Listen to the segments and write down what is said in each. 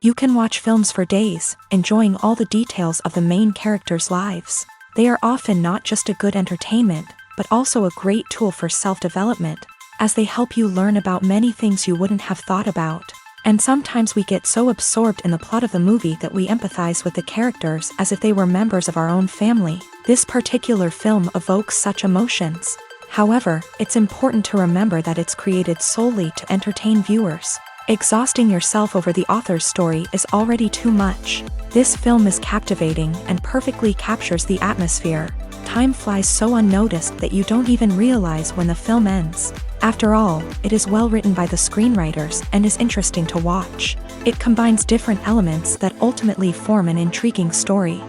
You can watch films for days, enjoying all the details of the main characters' lives. They are often not just a good entertainment, but also a great tool for self-development, as they help you learn about many things you wouldn't have thought about. And sometimes we get so absorbed in the plot of the movie that we empathize with the characters as if they were members of our own family. This particular film evokes such emotions. However, it's important to remember that it's created solely to entertain viewers. Exhausting yourself over the author's story is already too much. This film is captivating and perfectly captures the atmosphere. Time flies so unnoticed that you don't even realize when the film ends. After all, it is well written by the screenwriters and is interesting to watch. It combines different elements that ultimately form an intriguing story.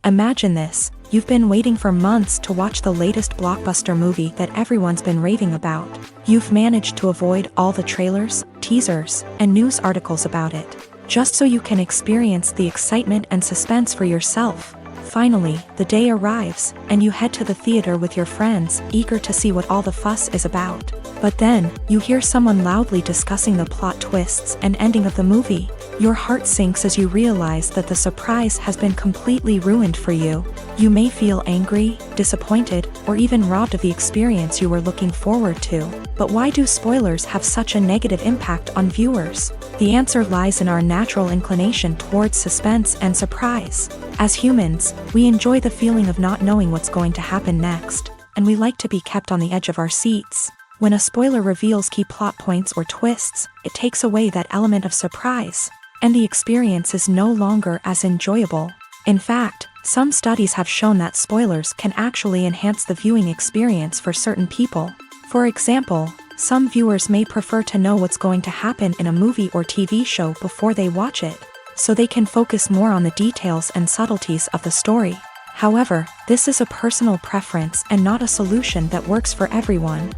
Imagine this. You've been waiting for months to watch the latest blockbuster movie that everyone's been raving about. You've managed to avoid all the trailers, teasers, and news articles about it, just so you can experience the excitement and suspense for yourself. Finally, the day arrives, and you head to the theater with your friends, eager to see what all the fuss is about. But then, you hear someone loudly discussing the plot twists and ending of the movie. Your heart sinks as you realize that the surprise has been completely ruined for you. You may feel angry, disappointed, or even robbed of the experience you were looking forward to. But why do spoilers have such a negative impact on viewers? The answer lies in our natural inclination towards suspense and surprise. As humans, we enjoy the feeling of not knowing what's going to happen next, and we like to be kept on the edge of our seats. When a spoiler reveals key plot points or twists, it takes away that element of surprise, and the experience is no longer as enjoyable. In fact, some studies have shown that spoilers can actually enhance the viewing experience for certain people. For example, some viewers may prefer to know what's going to happen in a movie or TV show before they watch it, so they can focus more on the details and subtleties of the story. However, this is a personal preference and not a solution that works for everyone.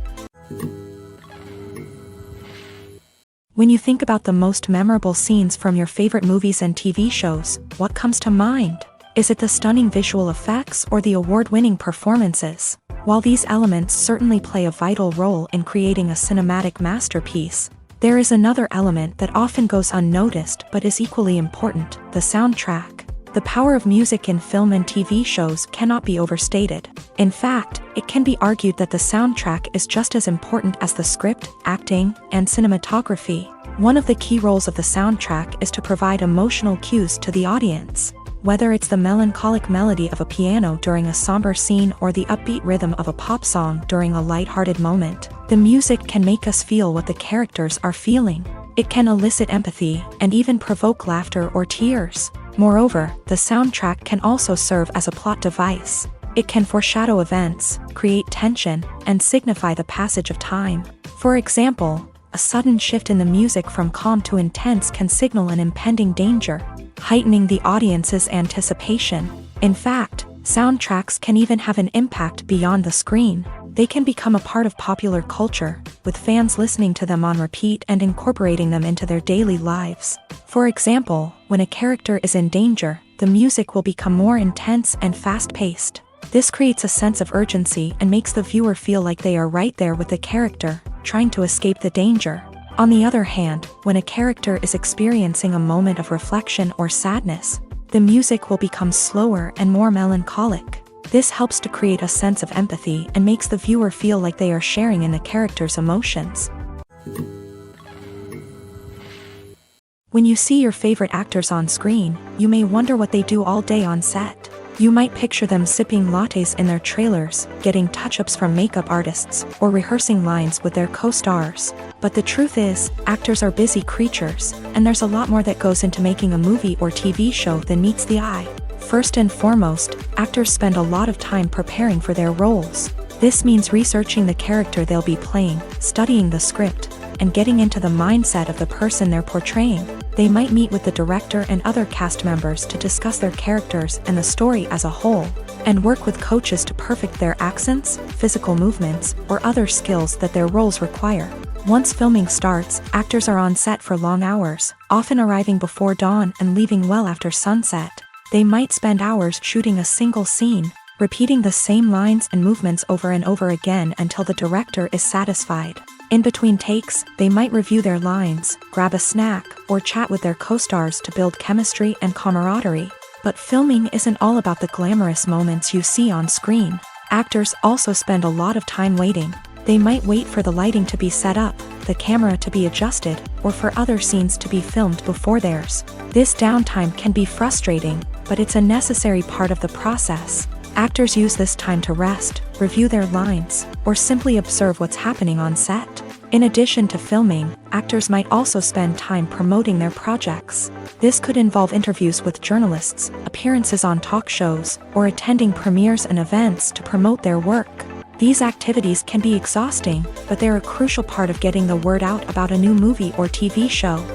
When you think about the most memorable scenes from your favorite movies and TV shows, what comes to mind? Is it the stunning visual effects or the award-winning performances? While these elements certainly play a vital role in creating a cinematic masterpiece, there is another element that often goes unnoticed but is equally important: the soundtrack. The power of music in film and TV shows cannot be overstated. In fact, it can be argued that the soundtrack is just as important as the script, acting, and cinematography. One of the key roles of the soundtrack is to provide emotional cues to the audience. Whether it's the melancholic melody of a piano during a somber scene or the upbeat rhythm of a pop song during a light-hearted moment, the music can make us feel what the characters are feeling. It can elicit empathy and even provoke laughter or tears. Moreover, the soundtrack can also serve as a plot device. It can foreshadow events, create tension, and signify the passage of time. For example, a sudden shift in the music from calm to intense can signal an impending danger, heightening the audience's anticipation. In fact, soundtracks can even have an impact beyond the screen. They can become a part of popular culture, with fans listening to them on repeat and incorporating them into their daily lives. For example, when a character is in danger, the music will become more intense and fast-paced. This creates a sense of urgency and makes the viewer feel like they are right there with the character, trying to escape the danger. On the other hand, when a character is experiencing a moment of reflection or sadness, the music will become slower and more melancholic. This helps to create a sense of empathy and makes the viewer feel like they are sharing in the character's emotions. When you see your favorite actors on screen, you may wonder what they do all day on set. You might picture them sipping lattes in their trailers, getting touch-ups from makeup artists, or rehearsing lines with their co-stars. But the truth is, actors are busy creatures, and there's a lot more that goes into making a movie or TV show than meets the eye. First and foremost, actors spend a lot of time preparing for their roles. This means researching the character they'll be playing, studying the script, and getting into the mindset of the person they're portraying. They might meet with the director and other cast members to discuss their characters and the story as a whole, and work with coaches to perfect their accents, physical movements, or other skills that their roles require. Once filming starts, actors are on set for long hours, often arriving before dawn and leaving well after sunset. They might spend hours shooting a single scene, repeating the same lines and movements over and over again until the director is satisfied. In between takes, they might review their lines, grab a snack, or chat with their co-stars to build chemistry and camaraderie. But filming isn't all about the glamorous moments you see on screen. Actors also spend a lot of time waiting. They might wait for the lighting to be set up, the camera to be adjusted, or for other scenes to be filmed before theirs. This downtime can be frustrating, but it's a necessary part of the process. Actors use this time to rest, review their lines, or simply observe what's happening on set. In addition to filming, actors might also spend time promoting their projects. This could involve interviews with journalists, appearances on talk shows, or attending premieres and events to promote their work. These activities can be exhausting, but they're a crucial part of getting the word out about a new movie or TV show.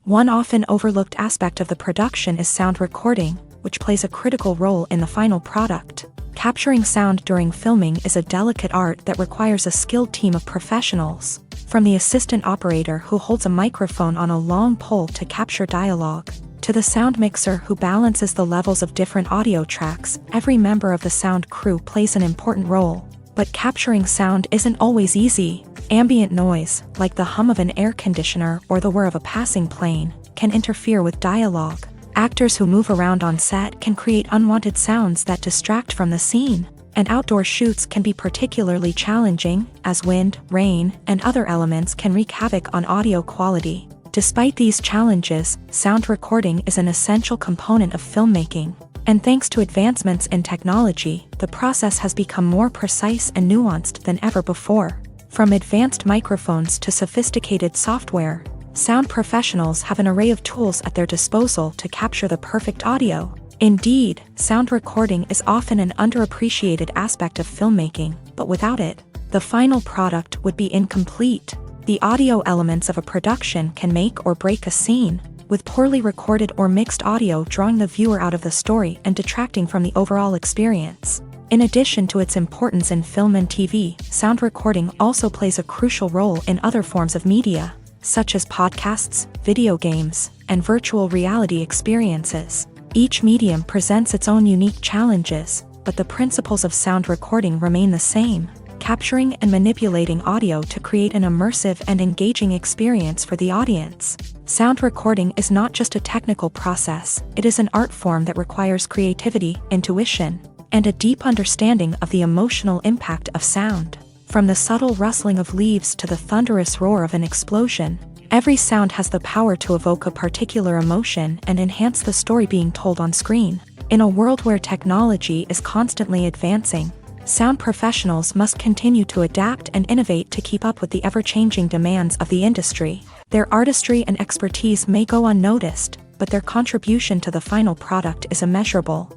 One often overlooked aspect of the production is sound recording, which plays a critical role in the final product. Capturing sound during filming is a delicate art that requires a skilled team of professionals. From the assistant operator who holds a microphone on a long pole to capture dialogue, to the sound mixer who balances the levels of different audio tracks, every member of the sound crew plays an important role. But capturing sound isn't always easy. Ambient noise, like the hum of an air conditioner or the whir of a passing plane, can interfere with dialogue. Actors who move around on set can create unwanted sounds that distract from the scene. And outdoor shoots can be particularly challenging, as wind, rain, and other elements can wreak havoc on audio quality. Despite these challenges, sound recording is an essential component of filmmaking. And thanks to advancements in technology, the process has become more precise and nuanced than ever before. From advanced microphones to sophisticated software, sound professionals have an array of tools at their disposal to capture the perfect audio. Indeed, sound recording is often an underappreciated aspect of filmmaking, but without it, the final product would be incomplete. The audio elements of a production can make or break a scene, with poorly recorded or mixed audio drawing the viewer out of the story and detracting from the overall experience. In addition to its importance in film and TV, sound recording also plays a crucial role in other forms of media, such as podcasts, video games, and virtual reality experiences. Each medium presents its own unique challenges, but the principles of sound recording remain the same, capturing and manipulating audio to create an immersive and engaging experience for the audience. Sound recording is not just a technical process, it is an art form that requires creativity, intuition, and a deep understanding of the emotional impact of sound. From the subtle rustling of leaves to the thunderous roar of an explosion, every sound has the power to evoke a particular emotion and enhance the story being told on screen. In a world where technology is constantly advancing, sound professionals must continue to adapt and innovate to keep up with the ever-changing demands of the industry. Their artistry and expertise may go unnoticed, but their contribution to the final product is immeasurable.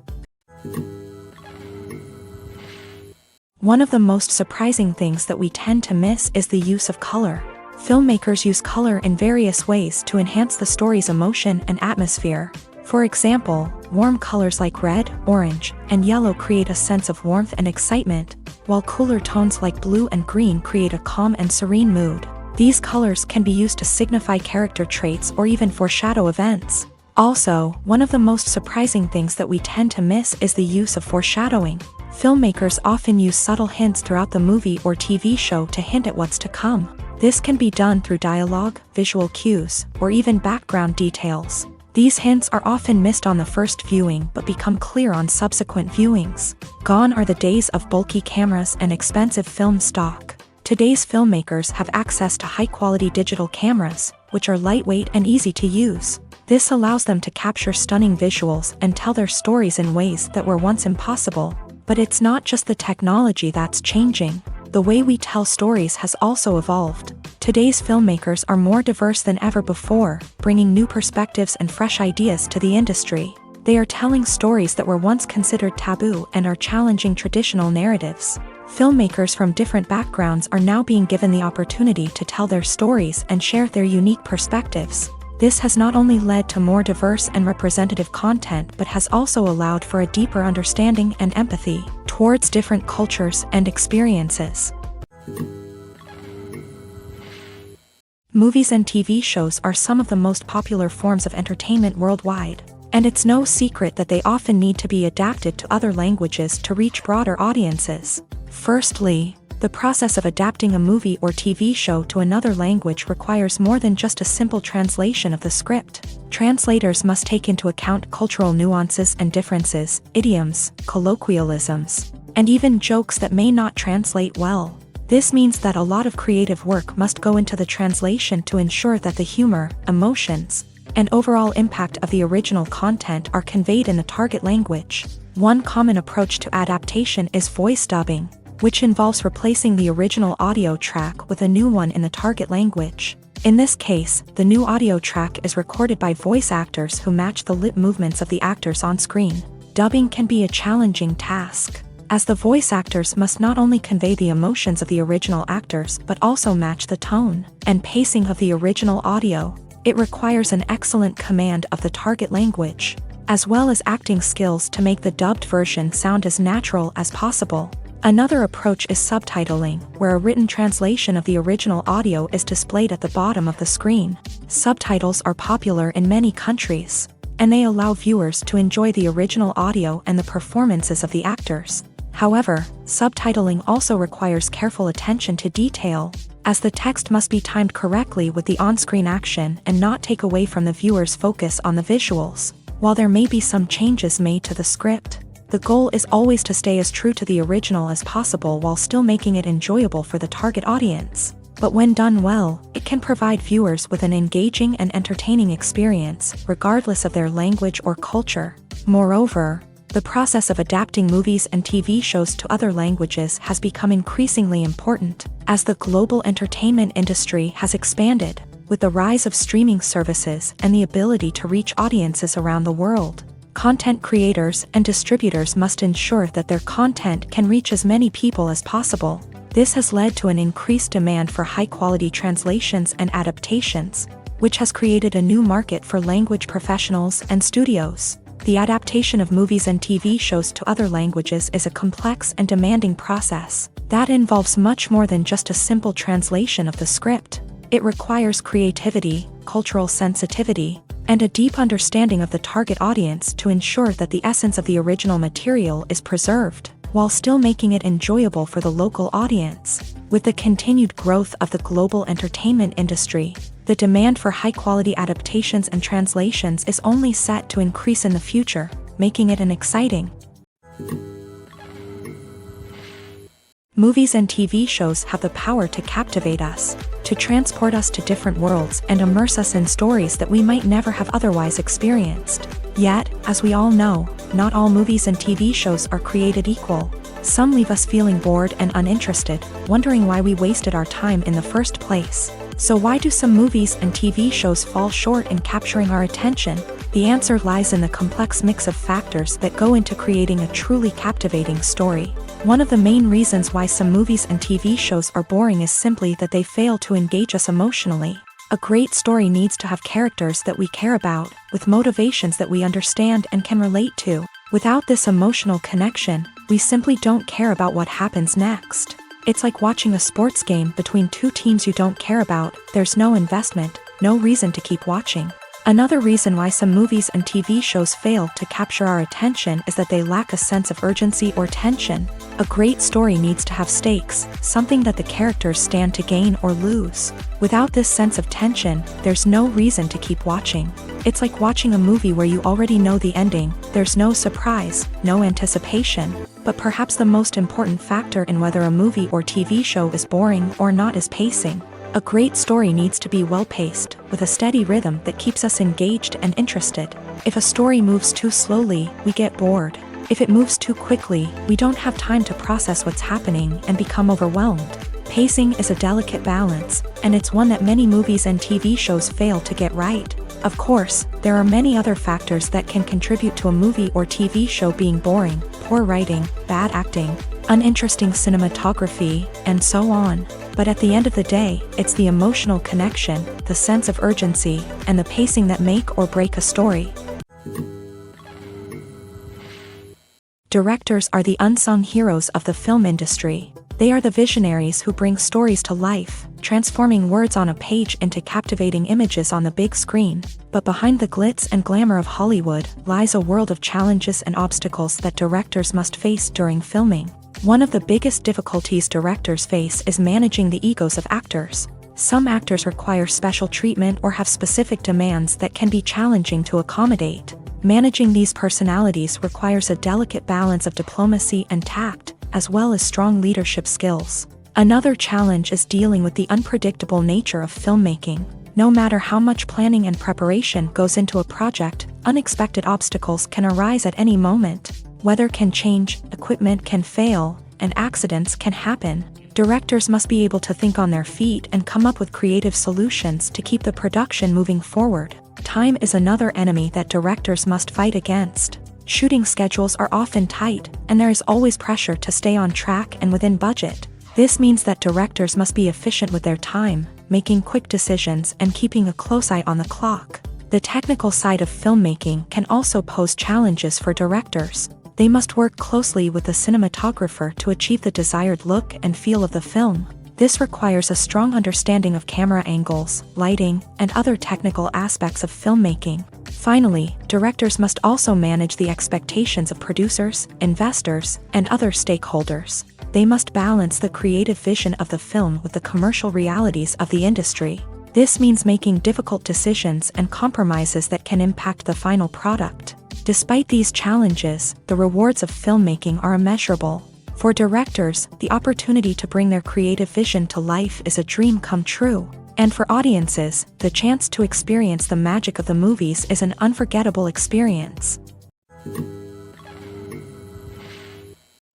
One of the most surprising things that we tend to miss is the use of color. Filmmakers use color in various ways to enhance the story's emotion and atmosphere. For example, warm colors like red, orange, and yellow create a sense of warmth and excitement, while cooler tones like blue and green create a calm and serene mood. These colors can be used to signify character traits or even foreshadow events. Also, one of the most surprising things that we tend to miss is the use of foreshadowing. Filmmakers often use subtle hints throughout the movie or TV show to hint at what's to come. This can be done through dialogue, visual cues, or even background details. These hints are often missed on the first viewing but become clear on subsequent viewings. Gone are the days of bulky cameras and expensive film stock. Today's filmmakers have access to high-quality digital cameras, which are lightweight and easy to use. This allows them to capture stunning visuals and tell their stories in ways that were once impossible. But it's not just the technology that's changing. The way we tell stories has also evolved. Today's filmmakers are more diverse than ever before, bringing new perspectives and fresh ideas to the industry. They are telling stories that were once considered taboo and are challenging traditional narratives. Filmmakers from different backgrounds are now being given the opportunity to tell their stories and share their unique perspectives. This has not only led to more diverse and representative content but has also allowed for a deeper understanding and empathy towards different cultures and experiences. Movies and TV shows are some of the most popular forms of entertainment worldwide. And it's no secret that they often need to be adapted to other languages to reach broader audiences. Firstly, the process of adapting a movie or TV show to another language requires more than just a simple translation of the script. Translators must take into account cultural nuances and differences, idioms, colloquialisms, and even jokes that may not translate well. This means that a lot of creative work must go into the translation to ensure that the humor, emotions, and overall impact of the original content are conveyed in the target language. One common approach to adaptation is voice dubbing, which involves replacing the original audio track with a new one in the target language. In this case, the new audio track is recorded by voice actors who match the lip movements of the actors on screen. Dubbing can be a challenging task, as the voice actors must not only convey the emotions of the original actors but also match the tone and pacing of the original audio. It requires an excellent command of the target language, as well as acting skills to make the dubbed version sound as natural as possible. Another approach is subtitling, where a written translation of the original audio is displayed at the bottom of the screen. Subtitles are popular in many countries, and they allow viewers to enjoy the original audio and the performances of the actors. However, subtitling also requires careful attention to detail, as the text must be timed correctly with the on-screen action and not take away from the viewer's focus on the visuals. While there may be some changes made to the script, the goal is always to stay as true to the original as possible while still making it enjoyable for the target audience. But when done well, it can provide viewers with an engaging and entertaining experience, regardless of their language or culture. Moreover, the process of adapting movies and TV shows to other languages has become increasingly important, as the global entertainment industry has expanded, with the rise of streaming services and the ability to reach audiences around the world. Content creators and distributors must ensure that their content can reach as many people as possible. This has led to an increased demand for high-quality translations and adaptations, which has created a new market for language professionals and studios. The adaptation of movies and TV shows to other languages is a complex and demanding process that involves much more than just a simple translation of the script. It requires creativity, cultural sensitivity, and a deep understanding of the target audience to ensure that the essence of the original material is preserved, while still making it enjoyable for the local audience. With the continued growth of the global entertainment industry, the demand for high-quality adaptations and translations is only set to increase in the future, making it an exciting. Movies and TV shows have the power to captivate us, to transport us to different worlds and immerse us in stories that we might never have otherwise experienced. Yet, as we all know, not all movies and TV shows are created equal. Some leave us feeling bored and uninterested, wondering why we wasted our time in the first place. So why do some movies and TV shows fall short in capturing our attention? The answer lies in the complex mix of factors that go into creating a truly captivating story. One of the main reasons why some movies and TV shows are boring is simply that they fail to engage us emotionally. A great story needs to have characters that we care about, with motivations that we understand and can relate to. Without this emotional connection, we simply don't care about what happens next. It's like watching a sports game between two teams you don't care about. There's no investment, no reason to keep watching. Another reason why some movies and TV shows fail to capture our attention is that they lack a sense of urgency or tension. A great story needs to have stakes, something that the characters stand to gain or lose. Without this sense of tension, there's no reason to keep watching. It's like watching a movie where you already know the ending. There's no surprise, no anticipation. But perhaps the most important factor in whether a movie or TV show is boring or not is pacing. A great story needs to be well-paced, with a steady rhythm that keeps us engaged and interested. If a story moves too slowly, we get bored. If it moves too quickly, we don't have time to process what's happening and become overwhelmed. Pacing is a delicate balance, and it's one that many movies and TV shows fail to get right. Of course, there are many other factors that can contribute to a movie or TV show being boring: poor writing, bad acting, uninteresting cinematography, and so on. But at the end of the day, it's the emotional connection, the sense of urgency, and the pacing that make or break a story. Directors are the unsung heroes of the film industry. They are the visionaries who bring stories to life, transforming words on a page into captivating images on the big screen. But behind the glitz and glamour of Hollywood lies a world of challenges and obstacles that directors must face during filming. One of the biggest difficulties directors face is managing the egos of actors. Some actors require special treatment or have specific demands that can be challenging to accommodate. Managing these personalities requires a delicate balance of diplomacy and tact, as well as strong leadership skills. Another challenge is dealing with the unpredictable nature of filmmaking. No matter how much planning and preparation goes into a project, unexpected obstacles can arise at any moment. Weather can change, equipment can fail, and accidents can happen. Directors must be able to think on their feet and come up with creative solutions to keep the production moving forward. Time is another enemy that directors must fight against. Shooting schedules are often tight, and there is always pressure to stay on track and within budget. This means that directors must be efficient with their time, making quick decisions and keeping a close eye on the clock. The technical side of filmmaking can also pose challenges for directors. They must work closely with the cinematographer to achieve the desired look and feel of the film. This requires a strong understanding of camera angles, lighting, and other technical aspects of filmmaking. Finally, directors must also manage the expectations of producers, investors, and other stakeholders. They must balance the creative vision of the film with the commercial realities of the industry. This means making difficult decisions and compromises that can impact the final product. Despite these challenges, the rewards of filmmaking are immeasurable. For directors, the opportunity to bring their creative vision to life is a dream come true. And for audiences, the chance to experience the magic of the movies is an unforgettable experience.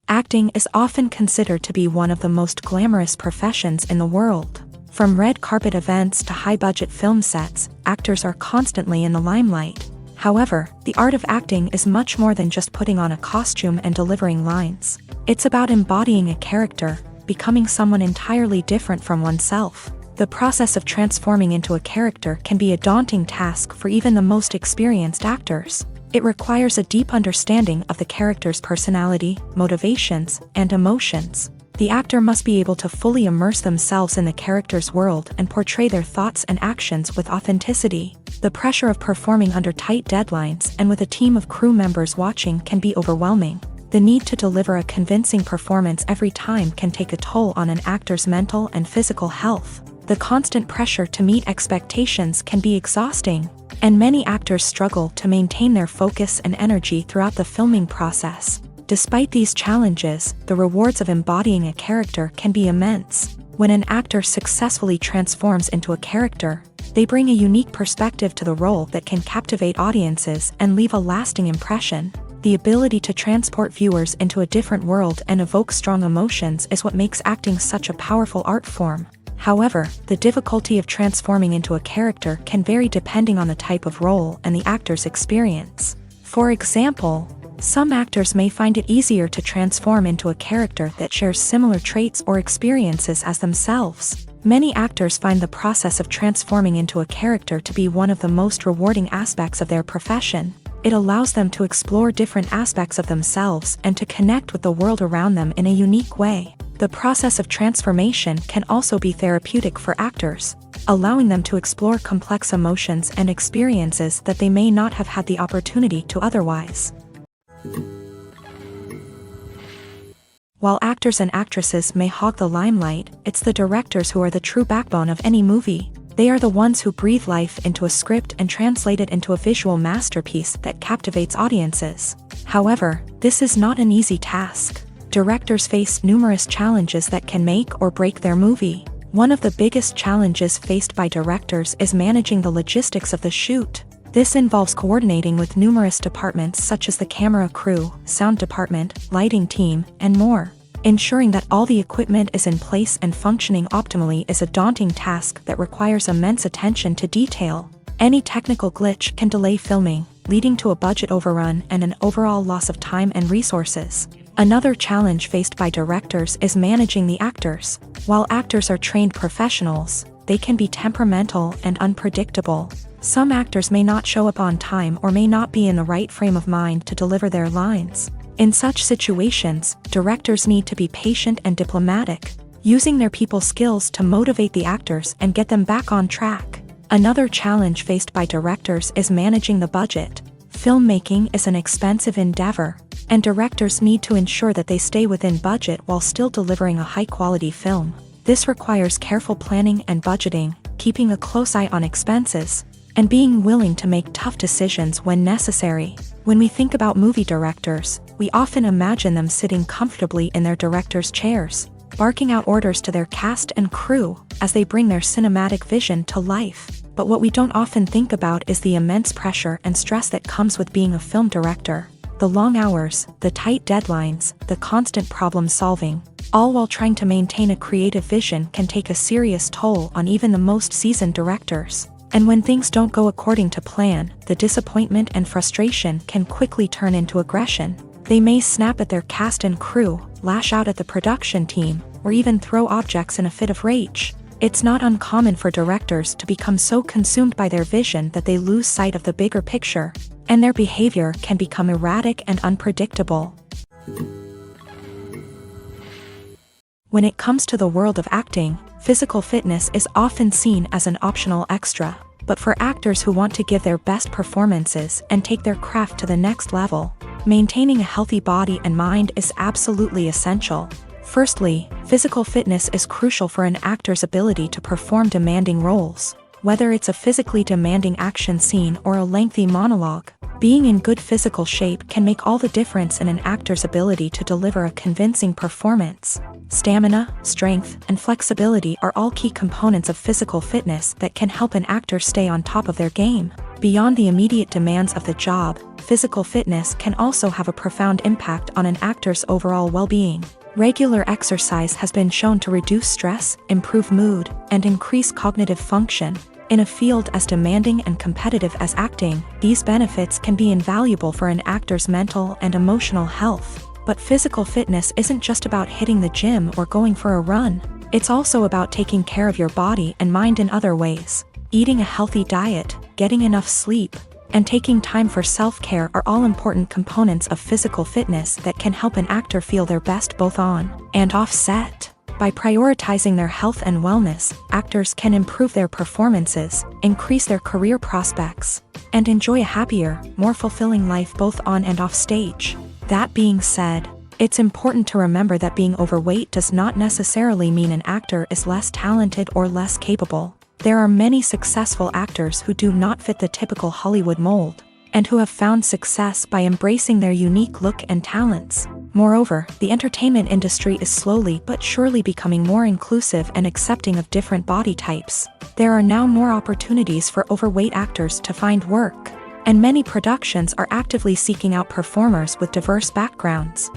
Acting is often considered to be one of the most glamorous professions in the world. From red carpet events to high-budget film sets, actors are constantly in the limelight. However, the art of acting is much more than just putting on a costume and delivering lines. It's about embodying a character, becoming someone entirely different from oneself. The process of transforming into a character can be a daunting task for even the most experienced actors. It requires a deep understanding of the character's personality, motivations, and emotions. The actor must be able to fully immerse themselves in the character's world and portray their thoughts and actions with authenticity. The pressure of performing under tight deadlines and with a team of crew members watching can be overwhelming. The need to deliver a convincing performance every time can take a toll on an actor's mental and physical health. The constant pressure to meet expectations can be exhausting, and many actors struggle to maintain their focus and energy throughout the filming process. Despite these challenges, the rewards of embodying a character can be immense. When an actor successfully transforms into a character, they bring a unique perspective to the role that can captivate audiences and leave a lasting impression. The ability to transport viewers into a different world and evoke strong emotions is what makes acting such a powerful art form. However, the difficulty of transforming into a character can vary depending on the type of role and the actor's experience. For example, some actors may find it easier to transform into a character that shares similar traits or experiences as themselves. Many actors find the process of transforming into a character to be one of the most rewarding aspects of their profession. It allows them to explore different aspects of themselves and to connect with the world around them in a unique way. The process of transformation can also be therapeutic for actors, allowing them to explore complex emotions and experiences that they may not have had the opportunity to otherwise. While actors and actresses may hog the limelight, it's the directors who are the true backbone of any movie. They are the ones who breathe life into a script and translate it into a visual masterpiece that captivates audiences. However, this is not an easy task. Directors face numerous challenges that can make or break their movie. One of the biggest challenges faced by directors is managing the logistics of the shoot. This involves coordinating with numerous departments such as the camera crew, sound department, lighting team, and more. Ensuring that all the equipment is in place and functioning optimally is a daunting task that requires immense attention to detail. Any technical glitch can delay filming, leading to a budget overrun and an overall loss of time and resources. Another challenge faced by directors is managing the actors. While actors are trained professionals, they can be temperamental and unpredictable. Some actors may not show up on time or may not be in the right frame of mind to deliver their lines. In such situations, directors need to be patient and diplomatic, using their people skills to motivate the actors and get them back on track. Another challenge faced by directors is managing the budget. Filmmaking is an expensive endeavor, and directors need to ensure that they stay within budget while still delivering a high-quality film. This requires careful planning and budgeting, keeping a close eye on expenses, and being willing to make tough decisions when necessary. When we think about movie directors, we often imagine them sitting comfortably in their director's chairs, barking out orders to their cast and crew as they bring their cinematic vision to life. But what we don't often think about is the immense pressure and stress that comes with being a film director. The long hours, the tight deadlines, the constant problem solving, all while trying to maintain a creative vision can take a serious toll on even the most seasoned directors. And when things don't go according to plan, the disappointment and frustration can quickly turn into aggression. They may snap at their cast and crew, lash out at the production team, or even throw objects in a fit of rage. It's not uncommon for directors to become so consumed by their vision that they lose sight of the bigger picture, and their behavior can become erratic and unpredictable. When it comes to the world of acting, physical fitness is often seen as an optional extra, but for actors who want to give their best performances and take their craft to the next level, maintaining a healthy body and mind is absolutely essential. Firstly, physical fitness is crucial for an actor's ability to perform demanding roles. Whether it's a physically demanding action scene or a lengthy monologue, being in good physical shape can make all the difference in an actor's ability to deliver a convincing performance. Stamina, strength, and flexibility are all key components of physical fitness that can help an actor stay on top of their game. Beyond the immediate demands of the job, physical fitness can also have a profound impact on an actor's overall well-being. Regular exercise has been shown to reduce stress, improve mood, and increase cognitive function. In a field as demanding and competitive as acting, these benefits can be invaluable for an actor's mental and emotional health. But physical fitness isn't just about hitting the gym or going for a run. It's also about taking care of your body and mind in other ways. Eating a healthy diet, getting enough sleep, and taking time for self-care are all important components of physical fitness that can help an actor feel their best both on and off set. By prioritizing their health and wellness, actors can improve their performances, increase their career prospects, and enjoy a happier, more fulfilling life both on and off stage. That being said, it's important to remember that being overweight does not necessarily mean an actor is less talented or less capable. There are many successful actors who do not fit the typical Hollywood mold, and who have found success by embracing their unique look and talents. Moreover, the entertainment industry is slowly but surely becoming more inclusive and accepting of different body types. There are now more opportunities for overweight actors to find work, and many productions are actively seeking out performers with diverse backgrounds.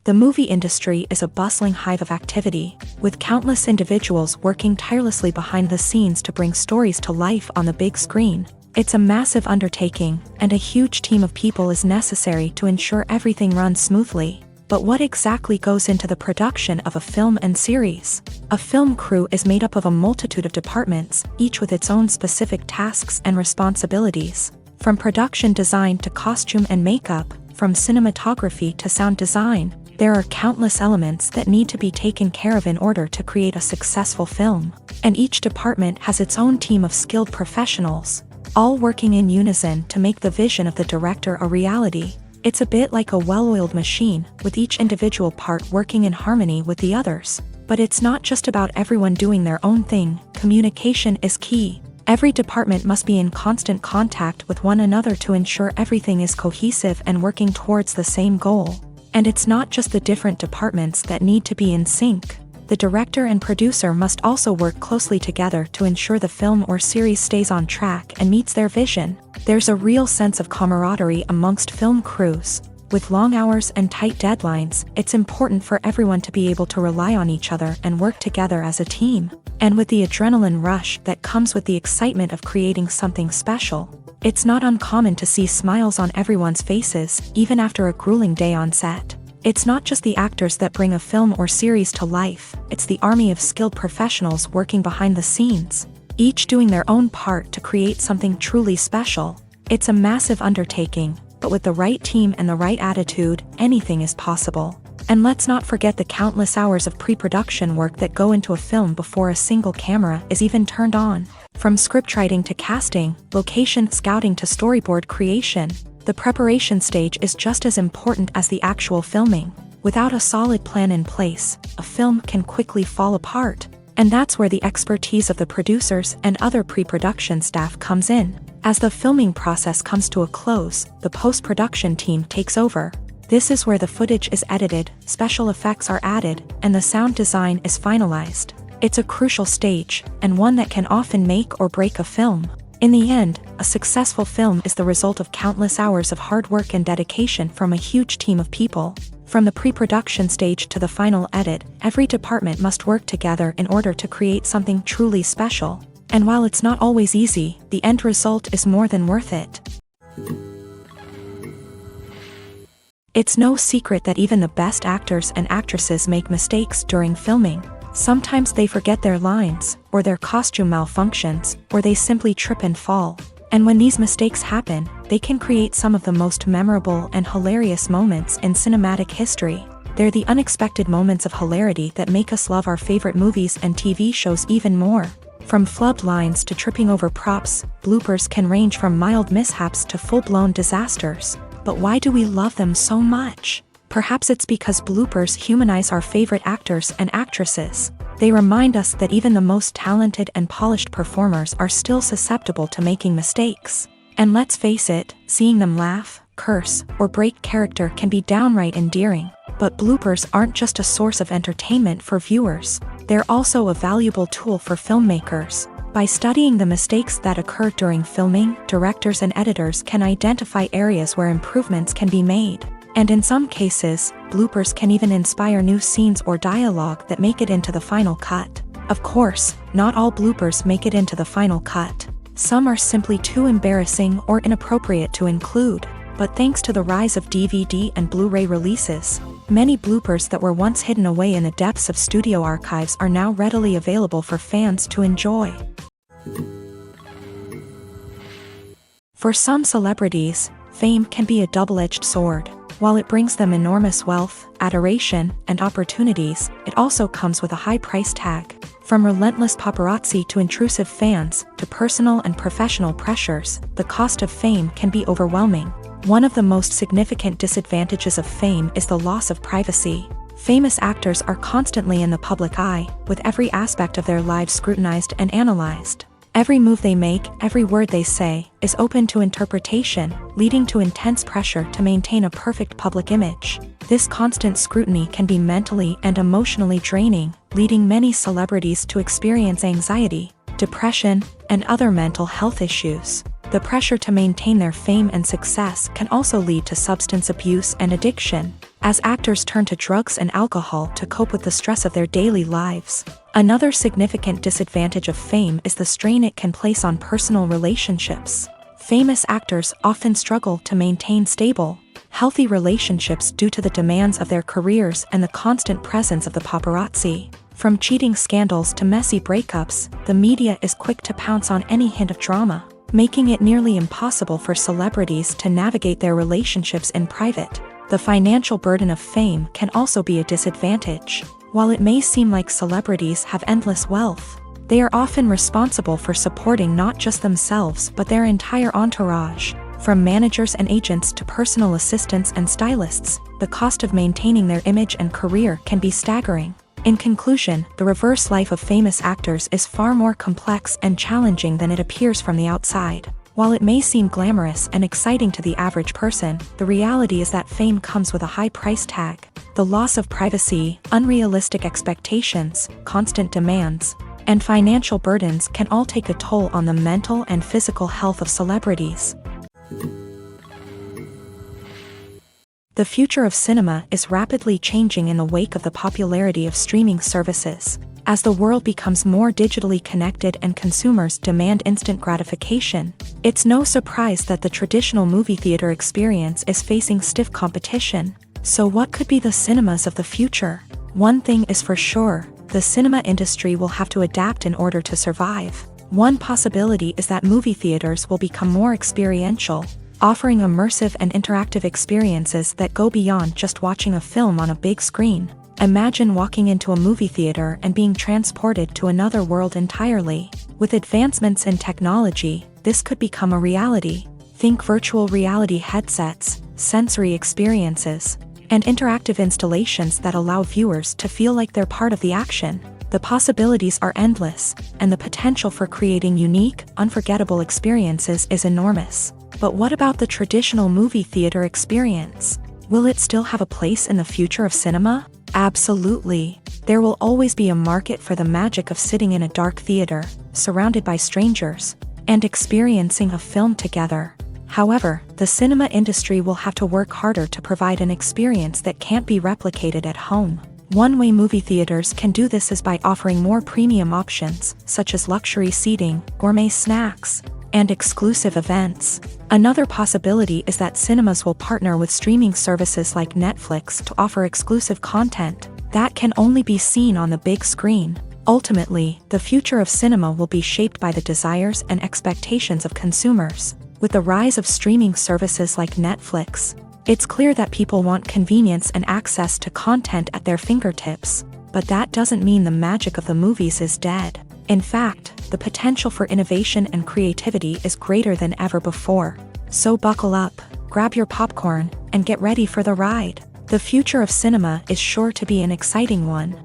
The movie industry is a bustling hive of activity, with countless individuals working tirelessly behind the scenes to bring stories to life on the big screen. It's a massive undertaking, and a huge team of people is necessary to ensure everything runs smoothly. But what exactly goes into the production of a film and series? A film crew is made up of a multitude of departments, each with its own specific tasks and responsibilities. From production design to costume and makeup, from cinematography to sound design, there are countless elements that need to be taken care of in order to create a successful film. And each department has its own team of skilled professionals, all working in unison to make the vision of the director a reality. It's a bit like a well-oiled machine, with each individual part working in harmony with the others. But it's not just about everyone doing their own thing. Communication is key. Every department must be in constant contact with one another to ensure everything is cohesive and working towards the same goal. And it's not just the different departments that need to be in sync. The director and producer must also work closely together to ensure the film or series stays on track and meets their vision. There's a real sense of camaraderie amongst film crews. With long hours and tight deadlines, it's important for everyone to be able to rely on each other and work together as a team. And with the adrenaline rush that comes with the excitement of creating something special, it's not uncommon to see smiles on everyone's faces, even after a grueling day on set. It's not just the actors that bring a film or series to life, it's the army of skilled professionals working behind the scenes, each doing their own part to create something truly special. It's a massive undertaking, but with the right team and the right attitude, anything is possible. And let's not forget the countless hours of pre-production work that go into a film before a single camera is even turned on. From scriptwriting to casting, location scouting to storyboard creation, the preparation stage is just as important as the actual filming. Without a solid plan in place, a film can quickly fall apart. And that's where the expertise of the producers and other pre-production staff comes in. As the filming process comes to a close, the post-production team takes over. This is where the footage is edited, special effects are added, and the sound design is finalized. It's a crucial stage, and one that can often make or break a film. In the end, a successful film is the result of countless hours of hard work and dedication from a huge team of people. From the pre-production stage to the final edit, every department must work together in order to create something truly special. And while it's not always easy, the end result is more than worth it. It's no secret that even the best actors and actresses make mistakes during filming. Sometimes they forget their lines, or their costume malfunctions, or they simply trip and fall. And when these mistakes happen, they can create some of the most memorable and hilarious moments in cinematic history. They're the unexpected moments of hilarity that make us love our favorite movies and TV shows even more. From flubbed lines to tripping over props, bloopers can range from mild mishaps to full-blown disasters. But why do we love them so much? Perhaps it's because bloopers humanize our favorite actors and actresses. They remind us that even the most talented and polished performers are still susceptible to making mistakes. And let's face it, seeing them laugh, curse, or break character can be downright endearing. But bloopers aren't just a source of entertainment for viewers. They're also a valuable tool for filmmakers. By studying the mistakes that occur during filming, directors and editors can identify areas where improvements can be made. And in some cases, bloopers can even inspire new scenes or dialogue that make it into the final cut. Of course, not all bloopers make it into the final cut. Some are simply too embarrassing or inappropriate to include. But thanks to the rise of DVD and Blu-ray releases, many bloopers that were once hidden away in the depths of studio archives are now readily available for fans to enjoy. For some celebrities, fame can be a double-edged sword. While it brings them enormous wealth, adoration, and opportunities, it also comes with a high price tag. From relentless paparazzi to intrusive fans, to personal and professional pressures, the cost of fame can be overwhelming. One of the most significant disadvantages of fame is the loss of privacy. Famous actors are constantly in the public eye, with every aspect of their lives scrutinized and analyzed. Every move they make, every word they say, is open to interpretation, leading to intense pressure to maintain a perfect public image. This constant scrutiny can be mentally and emotionally draining, leading many celebrities to experience anxiety, depression, and other mental health issues. The pressure to maintain their fame and success can also lead to substance abuse and addiction, as actors turn to drugs and alcohol to cope with the stress of their daily lives. Another significant disadvantage of fame is the strain it can place on personal relationships. Famous actors often struggle to maintain stable, healthy relationships due to the demands of their careers and the constant presence of the paparazzi. From cheating scandals to messy breakups, the media is quick to pounce on any hint of drama, making it nearly impossible for celebrities to navigate their relationships in private. The financial burden of fame can also be a disadvantage. While it may seem like celebrities have endless wealth, they are often responsible for supporting not just themselves but their entire entourage. From managers and agents to personal assistants and stylists, the cost of maintaining their image and career can be staggering. In conclusion, the reverse life of famous actors is far more complex and challenging than it appears from the outside. While it may seem glamorous and exciting to the average person, the reality is that fame comes with a high price tag. The loss of privacy, unrealistic expectations, constant demands, and financial burdens can all take a toll on the mental and physical health of celebrities. The future of cinema is rapidly changing in the wake of the popularity of streaming services. As the world becomes more digitally connected and consumers demand instant gratification, it's no surprise that the traditional movie theater experience is facing stiff competition. So what could be the cinemas of the future? One thing is for sure, the cinema industry will have to adapt in order to survive. One possibility is that movie theaters will become more experiential, offering immersive and interactive experiences that go beyond just watching a film on a big screen. Imagine walking into a movie theater and being transported to another world entirely. With advancements in technology, this could become a reality. Think virtual reality headsets, sensory experiences, and interactive installations that allow viewers to feel like they're part of the action. The possibilities are endless, and the potential for creating unique, unforgettable experiences is enormous. But what about the traditional movie theater experience? Will it still have a place in the future of cinema? Absolutely. There will always be a market for the magic of sitting in a dark theater, surrounded by strangers, and experiencing a film together. However, the cinema industry will have to work harder to provide an experience that can't be replicated at home. One way movie theaters can do this is by offering more premium options, such as luxury seating, gourmet snacks, and exclusive events. Another possibility is that cinemas will partner with streaming services like Netflix to offer exclusive content that can only be seen on the big screen. Ultimately, the future of cinema will be shaped by the desires and expectations of consumers. With the rise of streaming services like Netflix, it's clear that people want convenience and access to content at their fingertips. But that doesn't mean the magic of the movies is dead. In fact, the potential for innovation and creativity is greater than ever before. So buckle up, grab your popcorn, and get ready for the ride. The future of cinema is sure to be an exciting one.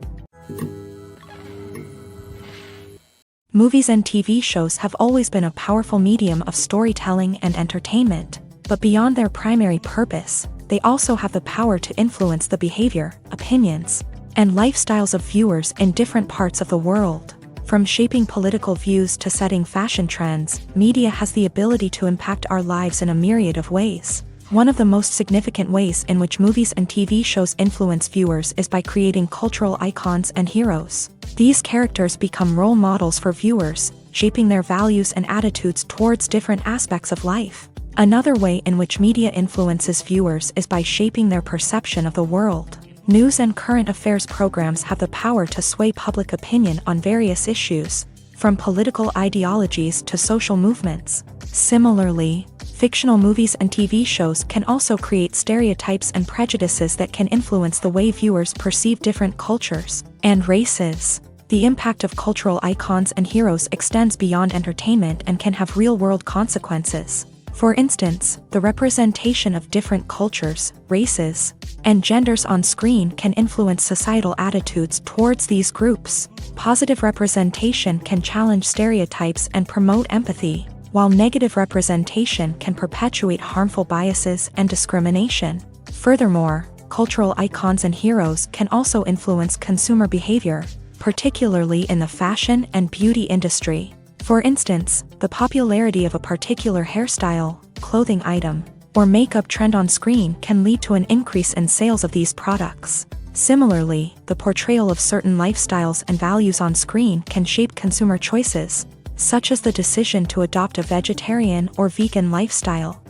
Movies and TV shows have always been a powerful medium of storytelling and entertainment, but beyond their primary purpose, they also have the power to influence the behavior, opinions, and lifestyles of viewers in different parts of the world. From shaping political views to setting fashion trends, media has the ability to impact our lives in a myriad of ways. One of the most significant ways in which movies and TV shows influence viewers is by creating cultural icons and heroes. These characters become role models for viewers, shaping their values and attitudes towards different aspects of life. Another way in which media influences viewers is by shaping their perception of the world. News and current affairs programs have the power to sway public opinion on various issues, from political ideologies to social movements. Similarly, fictional movies and TV shows can also create stereotypes and prejudices that can influence the way viewers perceive different cultures and races. The impact of cultural icons and heroes extends beyond entertainment and can have real-world consequences. For instance, the representation of different cultures, races, and genders on screen can influence societal attitudes towards these groups. Positive representation can challenge stereotypes and promote empathy, while negative representation can perpetuate harmful biases and discrimination. Furthermore, cultural icons and heroes can also influence consumer behavior, particularly in the fashion and beauty industry. For instance, the popularity of a particular hairstyle, clothing item, or makeup trend on screen can lead to an increase in sales of these products. Similarly, the portrayal of certain lifestyles and values on screen can shape consumer choices, such as the decision to adopt a vegetarian or vegan lifestyle.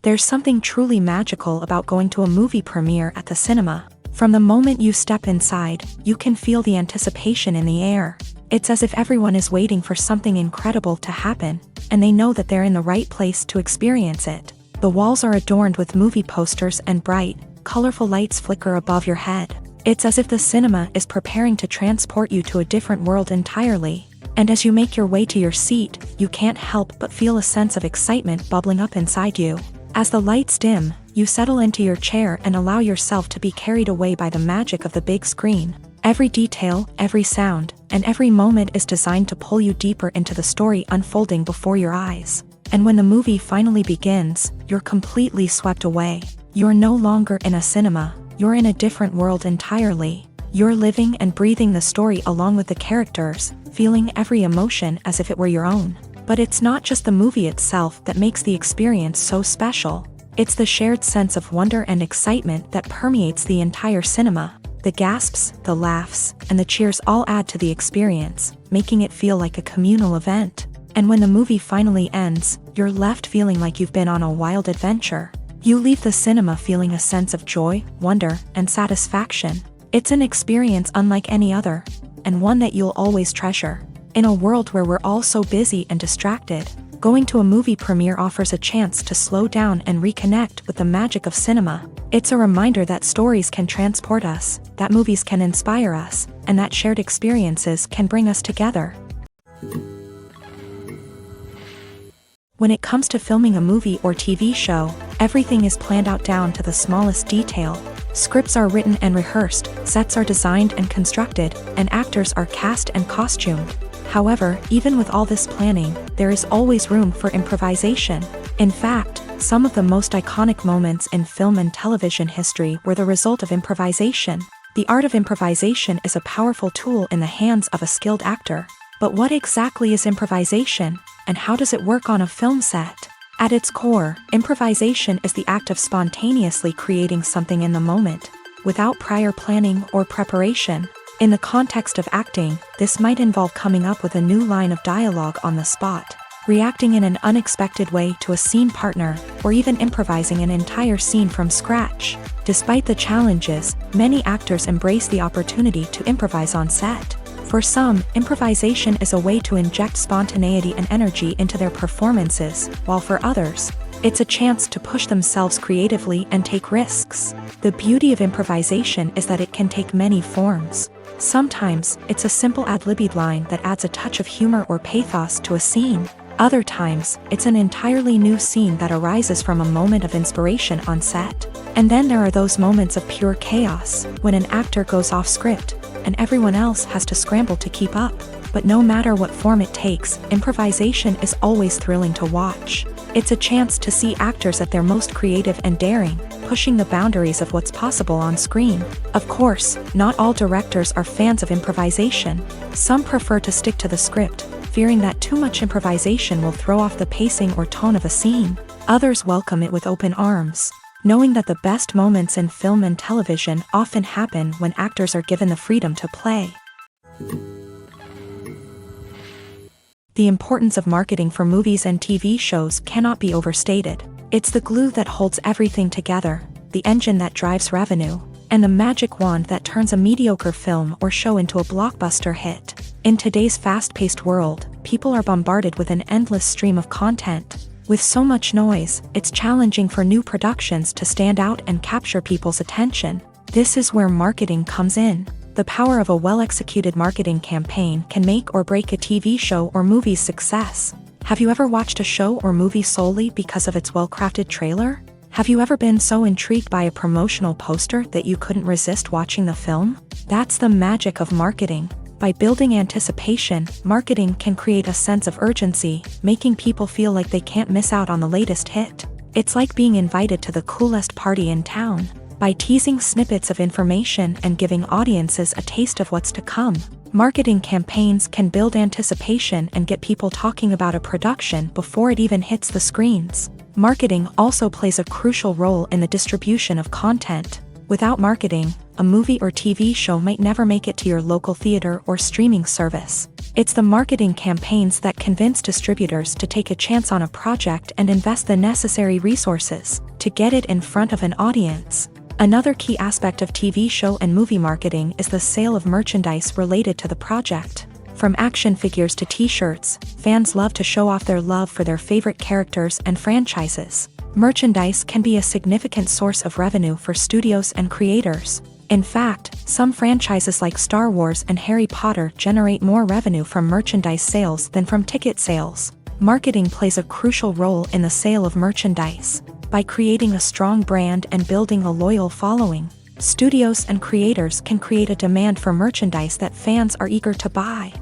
There's something truly magical about going to a movie premiere at the cinema. From the moment you step inside, you can feel the anticipation in the air. It's as if everyone is waiting for something incredible to happen, and they know that they're in the right place to experience it. The walls are adorned with movie posters and bright, colorful lights flicker above your head. It's as if the cinema is preparing to transport you to a different world entirely. And as you make your way to your seat, you can't help but feel a sense of excitement bubbling up inside you. As the lights dim, you settle into your chair and allow yourself to be carried away by the magic of the big screen. Every detail, every sound, and every moment is designed to pull you deeper into the story unfolding before your eyes. And when the movie finally begins, you're completely swept away. You're no longer in a cinema, you're in a different world entirely. You're living and breathing the story along with the characters, feeling every emotion as if it were your own. But it's not just the movie itself that makes the experience so special. It's the shared sense of wonder and excitement that permeates the entire cinema. The gasps, the laughs, and the cheers all add to the experience, making it feel like a communal event. And when the movie finally ends, you're left feeling like you've been on a wild adventure. You leave the cinema feeling a sense of joy, wonder, and satisfaction. It's an experience unlike any other. and one that you'll always treasure. In a world where we're all so busy and distracted, going to a movie premiere offers a chance to slow down and reconnect with the magic of cinema. It's a reminder that stories can transport us, that movies can inspire us, and that shared experiences can bring us together. When it comes to filming a movie or TV show, everything is planned out down to the smallest detail. Scripts are written and rehearsed, sets are designed and constructed, and actors are cast and costumed. However, even with all this planning, there is always room for improvisation. In fact, some of the most iconic moments in film and television history were the result of improvisation. The art of improvisation is a powerful tool in the hands of a skilled actor. But what exactly is improvisation, and how does it work on a film set? At its core, improvisation is the act of spontaneously creating something in the moment, without prior planning or preparation. In the context of acting, this might involve coming up with a new line of dialogue on the spot, reacting in an unexpected way to a scene partner, or even improvising an entire scene from scratch. Despite the challenges, many actors embrace the opportunity to improvise on set. For some, improvisation is a way to inject spontaneity and energy into their performances, while for others, it's a chance to push themselves creatively and take risks. The beauty of improvisation is that it can take many forms. Sometimes, it's a simple ad-libbed line that adds a touch of humor or pathos to a scene. Other times, it's an entirely new scene that arises from a moment of inspiration on set. And then there are those moments of pure chaos, when an actor goes off script, and everyone else has to scramble to keep up. But no matter what form it takes, improvisation is always thrilling to watch. It's a chance to see actors at their most creative and daring, pushing the boundaries of what's possible on screen. Of course, not all directors are fans of improvisation. Some prefer to stick to the script, fearing that too much improvisation will throw off the pacing or tone of a scene. Others welcome it with open arms, knowing that the best moments in film and television often happen when actors are given the freedom to play. The importance of marketing for movies and TV shows cannot be overstated. It's the glue that holds everything together, the engine that drives revenue, and the magic wand that turns a mediocre film or show into a blockbuster hit. In today's fast-paced world, people are bombarded with an endless stream of content. With so much noise, it's challenging for new productions to stand out and capture people's attention. This is where marketing comes in. The power of a well-executed marketing campaign can make or break a TV show or movie's success. Have you ever watched a show or movie solely because of its well-crafted trailer? Have you ever been so intrigued by a promotional poster that you couldn't resist watching the film? That's the magic of marketing. By building anticipation, marketing can create a sense of urgency, making people feel like they can't miss out on the latest hit. It's like being invited to the coolest party in town. By teasing snippets of information and giving audiences a taste of what's to come, marketing campaigns can build anticipation and get people talking about a production before it even hits the screens. Marketing also plays a crucial role in the distribution of content. Without marketing, a movie or TV show might never make it to your local theater or streaming service. It's the marketing campaigns that convince distributors to take a chance on a project and invest the necessary resources to get it in front of an audience. Another key aspect of TV show and movie marketing is the sale of merchandise related to the project. From action figures to t-shirts, fans love to show off their love for their favorite characters and franchises. Merchandise can be a significant source of revenue for studios and creators. In fact, some franchises like Star Wars and Harry Potter generate more revenue from merchandise sales than from ticket sales. Marketing plays a crucial role in the sale of merchandise. By creating a strong brand and building a loyal following, studios and creators can create a demand for merchandise that fans are eager to buy.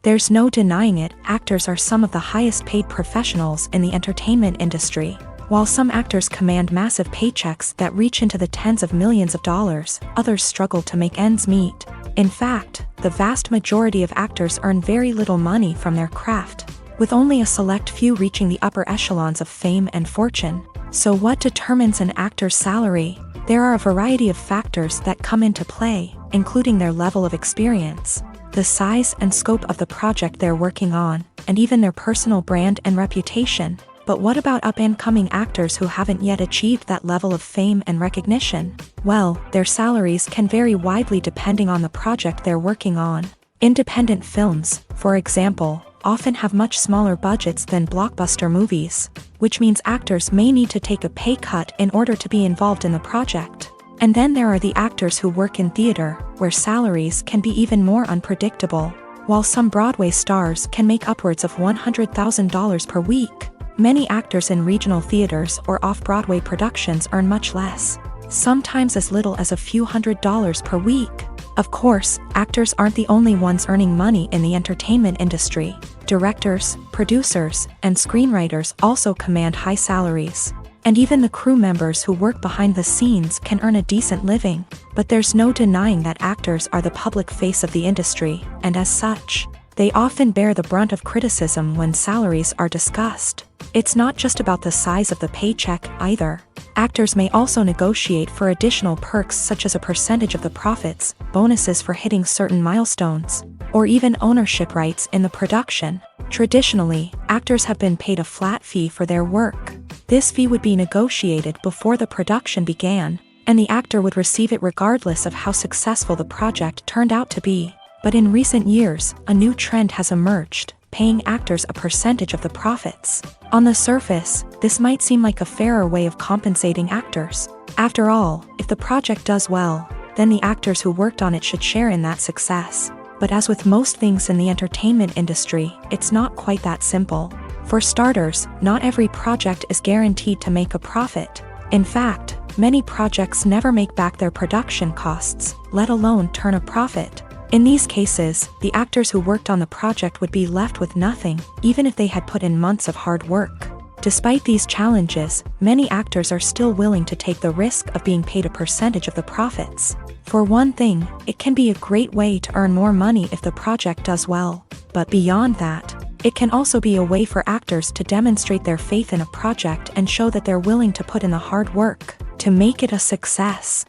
There's no denying it, actors are some of the highest paid professionals in the entertainment industry. While some actors command massive paychecks that reach into the tens of millions of dollars, others struggle to make ends meet. In fact, the vast majority of actors earn very little money from their craft, with only a select few reaching the upper echelons of fame and fortune. So what determines an actor's salary? There are a variety of factors that come into play, including their level of experience, the size and scope of the project they're working on, and even their personal brand and reputation. But what about up-and-coming actors who haven't yet achieved that level of fame and recognition? Well, their salaries can vary widely depending on the project they're working on. Independent films, for example, often have much smaller budgets than blockbuster movies, which means actors may need to take a pay cut in order to be involved in the project. And then there are the actors who work in theater, where salaries can be even more unpredictable. While some Broadway stars can make upwards of $100,000 per week, many actors in regional theaters or off-Broadway productions earn much less, sometimes as little as a few $100s per week. Of course, actors aren't the only ones earning money in the entertainment industry. Directors, producers, and screenwriters also command high salaries. And even the crew members who work behind the scenes can earn a decent living. But there's no denying that actors are the public face of the industry, and as such, they often bear the brunt of criticism when salaries are discussed. It's not just about the size of the paycheck, either. Actors may also negotiate for additional perks such as a percentage of the profits, bonuses for hitting certain milestones, or even ownership rights in the production. Traditionally, actors have been paid a flat fee for their work. This fee would be negotiated before the production began, and the actor would receive it regardless of how successful the project turned out to be. But in recent years, a new trend has emerged, paying actors a percentage of the profits. On the surface, this might seem like a fairer way of compensating actors. After all, if the project does well, then the actors who worked on it should share in that success. But as with most things in the entertainment industry, it's not quite that simple. For starters, not every project is guaranteed to make a profit. In fact, many projects never make back their production costs, let alone turn a profit. In these cases, the actors who worked on the project would be left with nothing, even if they had put in months of hard work. Despite these challenges, many actors are still willing to take the risk of being paid a percentage of the profits. For one thing, it can be a great way to earn more money if the project does well. But beyond that, it can also be a way for actors to demonstrate their faith in a project and show that they're willing to put in the hard work to make it a success.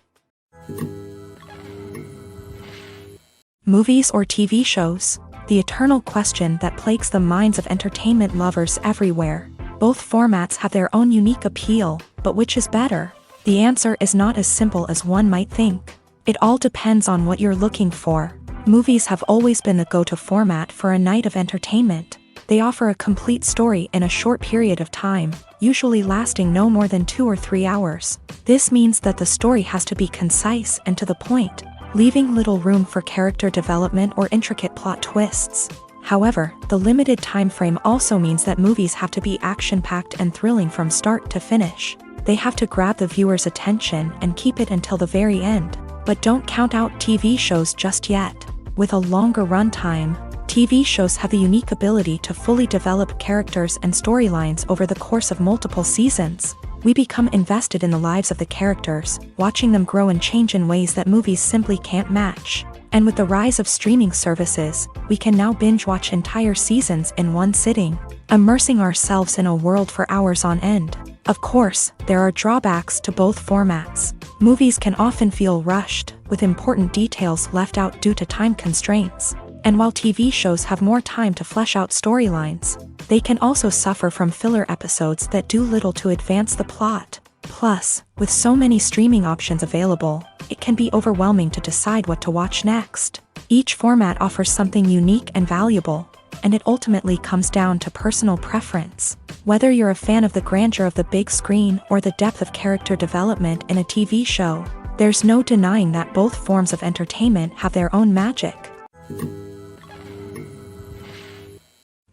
Movies or TV shows? The eternal question that plagues the minds of entertainment lovers everywhere. Both formats have their own unique appeal, but which is better? The answer is not as simple as one might think. It all depends on what you're looking for. Movies have always been the go-to format for a night of entertainment. They offer a complete story in a short period of time, usually lasting no more than 2 or 3 hours. This means that the story has to be concise and to the point, leaving little room for character development or intricate plot twists. However, the limited time frame also means that movies have to be action-packed and thrilling from start to finish. They have to grab the viewer's attention and keep it until the very end. But don't count out TV shows just yet. With a longer runtime, TV shows have the unique ability to fully develop characters and storylines over the course of multiple seasons. We become invested in the lives of the characters, watching them grow and change in ways that movies simply can't match. And with the rise of streaming services, we can now binge-watch entire seasons in one sitting, immersing ourselves in a world for hours on end. Of course, there are drawbacks to both formats. Movies can often feel rushed, with important details left out due to time constraints. And while TV shows have more time to flesh out storylines, they can also suffer from filler episodes that do little to advance the plot. Plus, with so many streaming options available, it can be overwhelming to decide what to watch next. Each format offers something unique and valuable, and it ultimately comes down to personal preference. Whether you're a fan of the grandeur of the big screen or the depth of character development in a TV show, there's no denying that both forms of entertainment have their own magic.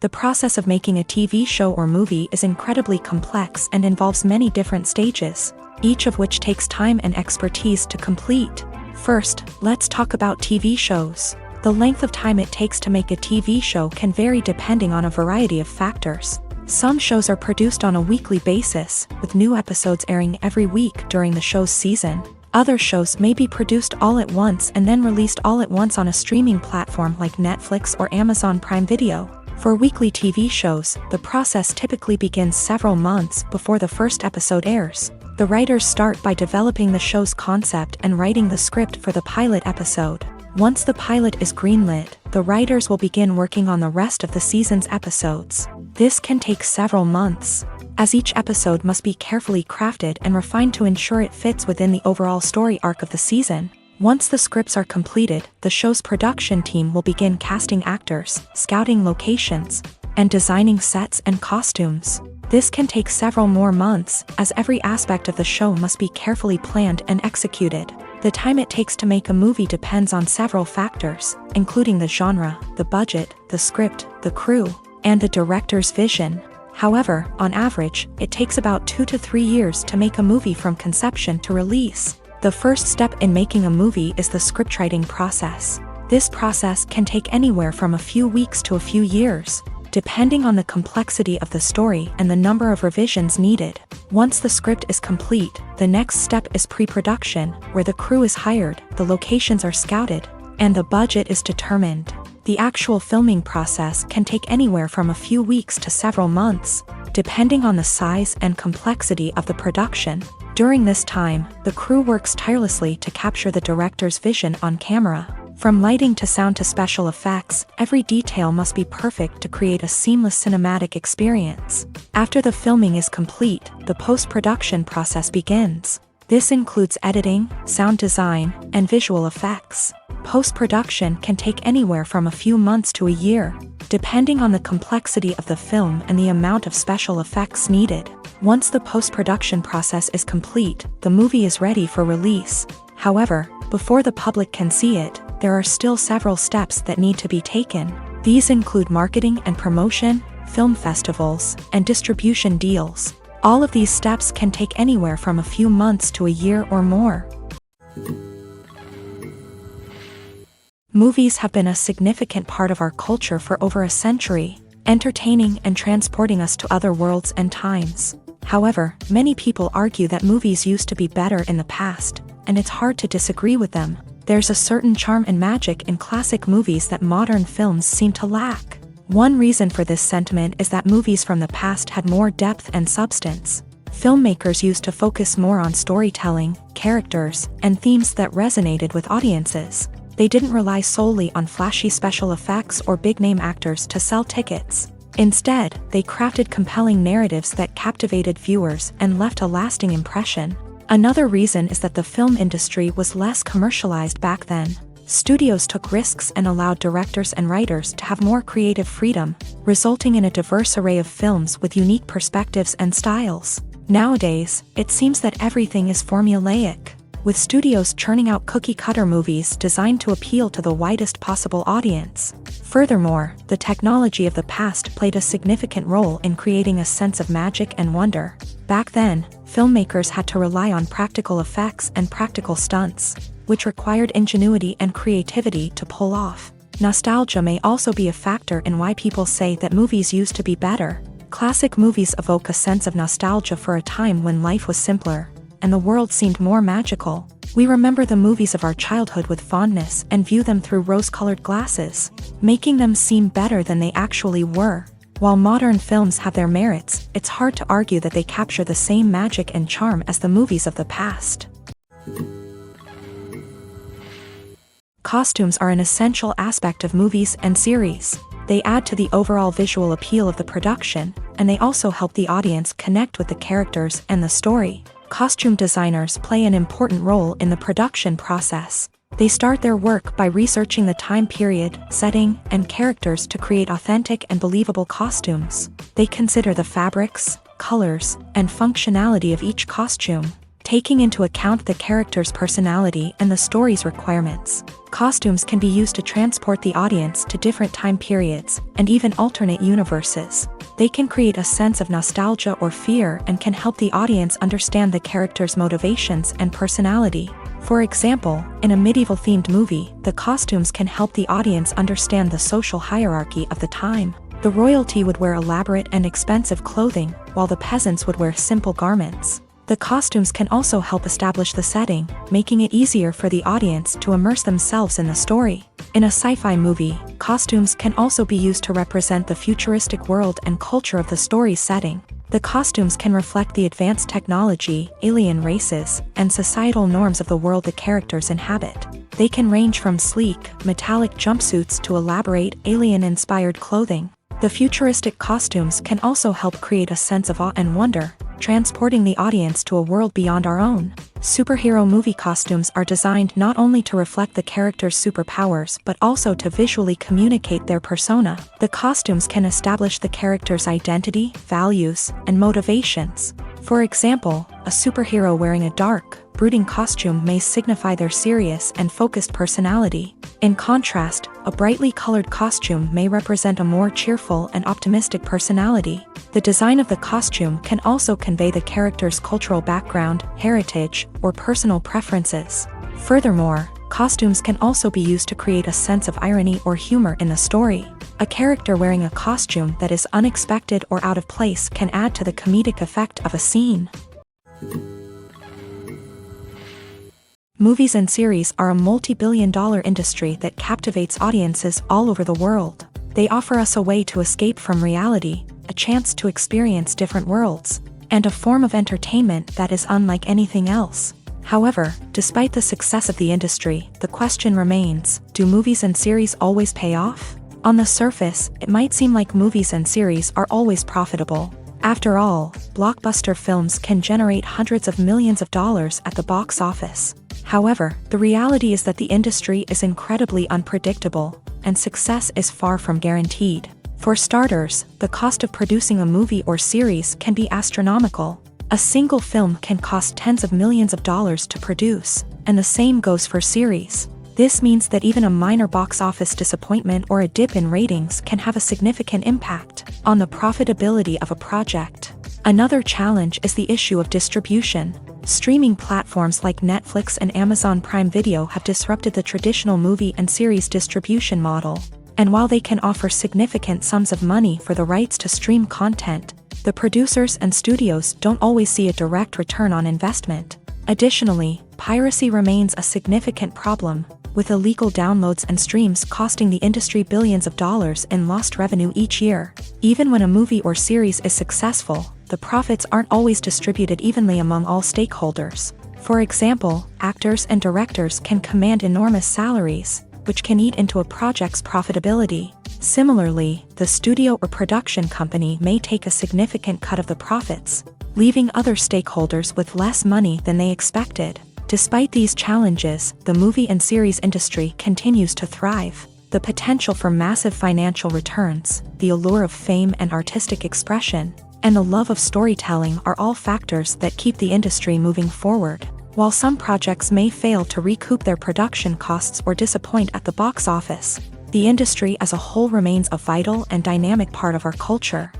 The process of making a TV show or movie is incredibly complex and involves many different stages, each of which takes time and expertise to complete. First, let's talk about TV shows. The length of time it takes to make a TV show can vary depending on a variety of factors. Some shows are produced on a weekly basis, with new episodes airing every week during the show's season. Other shows may be produced all at once and then released all at once on a streaming platform like Netflix or Amazon Prime Video. For weekly TV shows, the process typically begins several months before the first episode airs. The writers start by developing the show's concept and writing the script for the pilot episode. Once the pilot is greenlit, the writers will begin working on the rest of the season's episodes. This can take several months. as each episode must be carefully crafted and refined to ensure it fits within the overall story arc of the season. Once the scripts are completed, the show's production team will begin casting actors, scouting locations, and designing sets and costumes. This can take several more months, as every aspect of the show must be carefully planned and executed. The time it takes to make a movie depends on several factors, including the genre, the budget, the script, the crew, and the director's vision. However, on average, it takes about 2 to 3 years to make a movie from conception to release. The first step in making a movie is the scriptwriting process. This process can take anywhere from a few weeks to a few years, depending on the complexity of the story and the number of revisions needed. Once the script is complete, the next step is pre-production, where the crew is hired, the locations are scouted, and the budget is determined. The actual filming process can take anywhere from a few weeks to several months, depending on the size and complexity of the production. During this time, the crew works tirelessly to capture the director's vision on camera. From lighting to sound to special effects, every detail must be perfect to create a seamless cinematic experience. After the filming is complete, the post-production process begins. This includes editing, sound design, and visual effects. Post-production can take anywhere from a few months to a year, depending on the complexity of the film and the amount of special effects needed. Once the post-production process is complete, the movie is ready for release. However, before the public can see it, there are still several steps that need to be taken. These include marketing and promotion, film festivals, and distribution deals. All of these steps can take anywhere from a few months to a year or more. Movies have been a significant part of our culture for over a century, entertaining and transporting us to other worlds and times. However, many people argue that movies used to be better in the past, and it's hard to disagree with them. There's a certain charm and magic in classic movies that modern films seem to lack. One reason for this sentiment is that movies from the past had more depth and substance. Filmmakers used to focus more on storytelling, characters, and themes that resonated with audiences. They didn't rely solely on flashy special effects or big-name actors to sell tickets. Instead, they crafted compelling narratives that captivated viewers and left a lasting impression. Another reason is that the film industry was less commercialized back then. Studios took risks and allowed directors and writers to have more creative freedom, resulting in a diverse array of films with unique perspectives and styles. Nowadays, it seems that everything is formulaic, with studios churning out cookie-cutter movies designed to appeal to the widest possible audience. Furthermore, the technology of the past played a significant role in creating a sense of magic and wonder. Back then, filmmakers had to rely on practical effects and practical stunts, which required ingenuity and creativity to pull off. Nostalgia may also be a factor in why people say that movies used to be better. Classic movies evoke a sense of nostalgia for a time when life was simpler, and the world seemed more magical. We remember the movies of our childhood with fondness and view them through rose-colored glasses, making them seem better than they actually were. While modern films have their merits, it's hard to argue that they capture the same magic and charm as the movies of the past. Costumes are an essential aspect of movies and series. They add to the overall visual appeal of the production, and they also help the audience connect with the characters and the story. Costume designers play an important role in the production process. They start their work by researching the time period, setting, and characters to create authentic and believable costumes. They consider the fabrics, colors, and functionality of each costume, taking into account the character's personality and the story's requirements. Costumes can be used to transport the audience to different time periods, and even alternate universes. They can create a sense of nostalgia or fear and can help the audience understand the character's motivations and personality. For example, in a medieval-themed movie, the costumes can help the audience understand the social hierarchy of the time. The royalty would wear elaborate and expensive clothing, while the peasants would wear simple garments. The costumes can also help establish the setting, making it easier for the audience to immerse themselves in the story. In a sci-fi movie, costumes can also be used to represent the futuristic world and culture of the story's setting. The costumes can reflect the advanced technology, alien races, and societal norms of the world the characters inhabit. They can range from sleek, metallic jumpsuits to elaborate, alien-inspired clothing. The futuristic costumes can also help create a sense of awe and wonder, transporting the audience to a world beyond our own. Superhero movie costumes are designed not only to reflect the character's superpowers but also to visually communicate their persona. The costumes can establish the character's identity, values, and motivations. For example, a superhero wearing a dark, brooding costume may signify their serious and focused personality. In contrast, a brightly colored costume may represent a more cheerful and optimistic personality. The design of the costume can also convey the character's cultural background, heritage, or personal preferences. Furthermore, costumes can also be used to create a sense of irony or humor in the story. A character wearing a costume that is unexpected or out of place can add to the comedic effect of a scene. Movies and series are a multi-billion-dollar industry that captivates audiences all over the world. They offer us a way to escape from reality, a chance to experience different worlds, and a form of entertainment that is unlike anything else. However, despite the success of the industry, the question remains, do movies and series always pay off? On the surface, it might seem like movies and series are always profitable. After all, blockbuster films can generate hundreds of millions of dollars at the box office. However, the reality is that the industry is incredibly unpredictable, and success is far from guaranteed. For starters, the cost of producing a movie or series can be astronomical. A single film can cost tens of millions of dollars to produce, and the same goes for series. This means that even a minor box office disappointment or a dip in ratings can have a significant impact on the profitability of a project. Another challenge is the issue of distribution. Streaming platforms like Netflix and Amazon Prime Video have disrupted the traditional movie and series distribution model. And while they can offer significant sums of money for the rights to stream content, the producers and studios don't always see a direct return on investment. Additionally, piracy remains a significant problem, with illegal downloads and streams costing the industry billions of dollars in lost revenue each year. Even when a movie or series is successful, the profits aren't always distributed evenly among all stakeholders. For example, actors and directors can command enormous salaries, which can eat into a project's profitability. Similarly, the studio or production company may take a significant cut of the profits, leaving other stakeholders with less money than they expected. Despite these challenges, the movie and series industry continues to thrive. The potential for massive financial returns, the allure of fame and artistic expression, and the love of storytelling are all factors that keep the industry moving forward. While some projects may fail to recoup their production costs or disappoint at the box office, the industry as a whole remains a vital and dynamic part of our culture.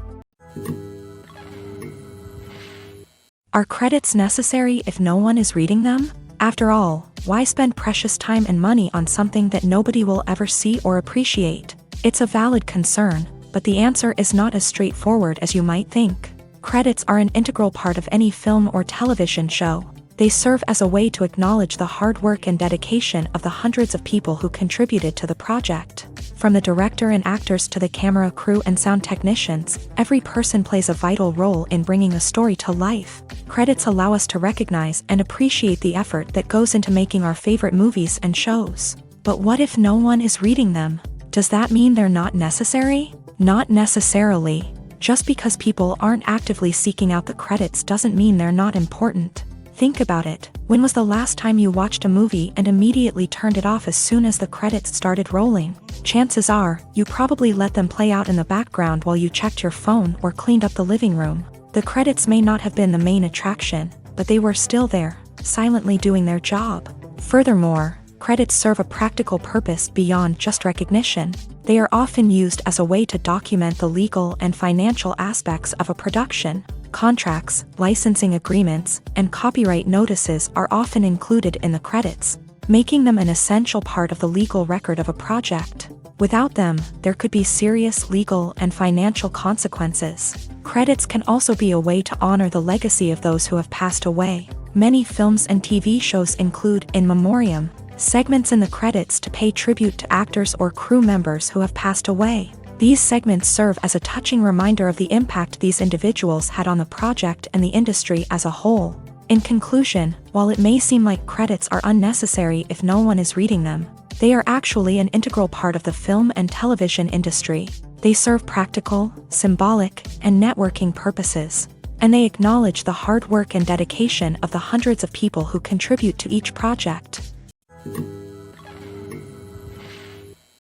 Are credits necessary if no one is reading them? After all, why spend precious time and money on something that nobody will ever see or appreciate? It's a valid concern, but the answer is not as straightforward as you might think. Credits are an integral part of any film or television show. They serve as a way to acknowledge the hard work and dedication of the hundreds of people who contributed to the project. From the director and actors to the camera crew and sound technicians, every person plays a vital role in bringing a story to life. Credits allow us to recognize and appreciate the effort that goes into making our favorite movies and shows. But what if no one is reading them? Does that mean they're not necessary? Not necessarily. Just because people aren't actively seeking out the credits doesn't mean they're not important. Think about it. When was the last time you watched a movie and immediately turned it off as soon as the credits started rolling? Chances are, you probably let them play out in the background while you checked your phone or cleaned up the living room. The credits may not have been the main attraction, but they were still there, silently doing their job. Furthermore, credits serve a practical purpose beyond just recognition. They are often used as a way to document the legal and financial aspects of a production. Contracts, licensing agreements, and copyright notices are often included in the credits, making them an essential part of the legal record of a project. Without them, there could be serious legal and financial consequences. Credits can also be a way to honor the legacy of those who have passed away. Many films and TV shows include in memoriam segments in the credits to pay tribute to actors or crew members who have passed away. These segments serve as a touching reminder of the impact these individuals had on the project and the industry as a whole. In conclusion, while it may seem like credits are unnecessary if no one is reading them, they are actually an integral part of the film and television industry. They serve practical, symbolic, and networking purposes. And they acknowledge the hard work and dedication of the hundreds of people who contribute to each project.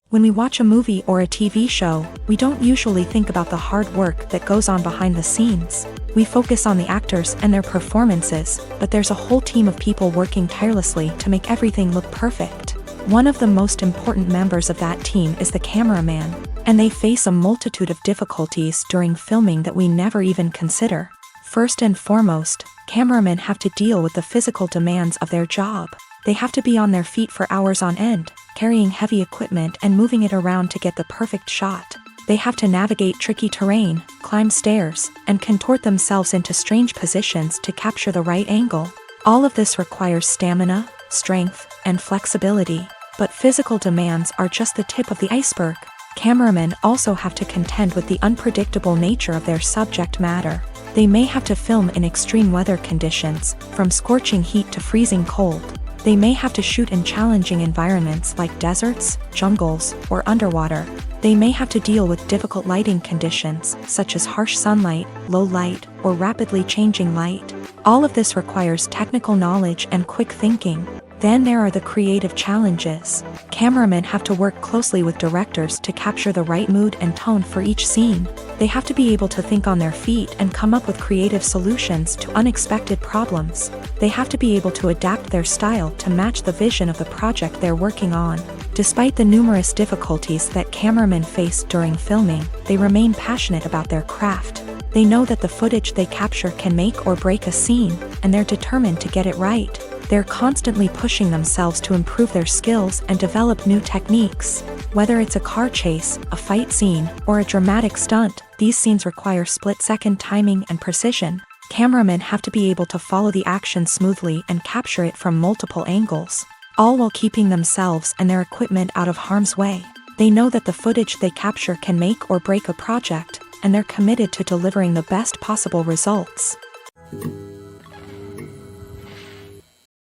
When we watch a movie or a TV show, we don't usually think about the hard work that goes on behind the scenes. We focus on the actors and their performances, but there's a whole team of people working tirelessly to make everything look perfect. One of the most important members of that team is the cameraman, and they face a multitude of difficulties during filming that we never even consider. First and foremost, cameramen have to deal with the physical demands of their job. They have to be on their feet for hours on end, carrying heavy equipment and moving it around to get the perfect shot. They have to navigate tricky terrain, climb stairs, and contort themselves into strange positions to capture the right angle. All of this requires stamina, strength, and flexibility. But physical demands are just the tip of the iceberg. Cameramen also have to contend with the unpredictable nature of their subject matter. They may have to film in extreme weather conditions, from scorching heat to freezing cold. They may have to shoot in challenging environments like deserts, jungles, or underwater. They may have to deal with difficult lighting conditions, such as harsh sunlight, low light, or rapidly changing light. All of this requires technical knowledge and quick thinking. Then there are the creative challenges. Cameramen have to work closely with directors to capture the right mood and tone for each scene. They have to be able to think on their feet and come up with creative solutions to unexpected problems. They have to be able to adapt their style to match the vision of the project they're working on. Despite the numerous difficulties that cameramen face during filming, they remain passionate about their craft. They know that the footage they capture can make or break a scene, and they're determined to get it right. They're constantly pushing themselves to improve their skills and develop new techniques. Whether it's a car chase, a fight scene, or a dramatic stunt, these scenes require split-second timing and precision. Cameramen have to be able to follow the action smoothly and capture it from multiple angles, all while keeping themselves and their equipment out of harm's way. They know that the footage they capture can make or break a project, and they're committed to delivering the best possible results.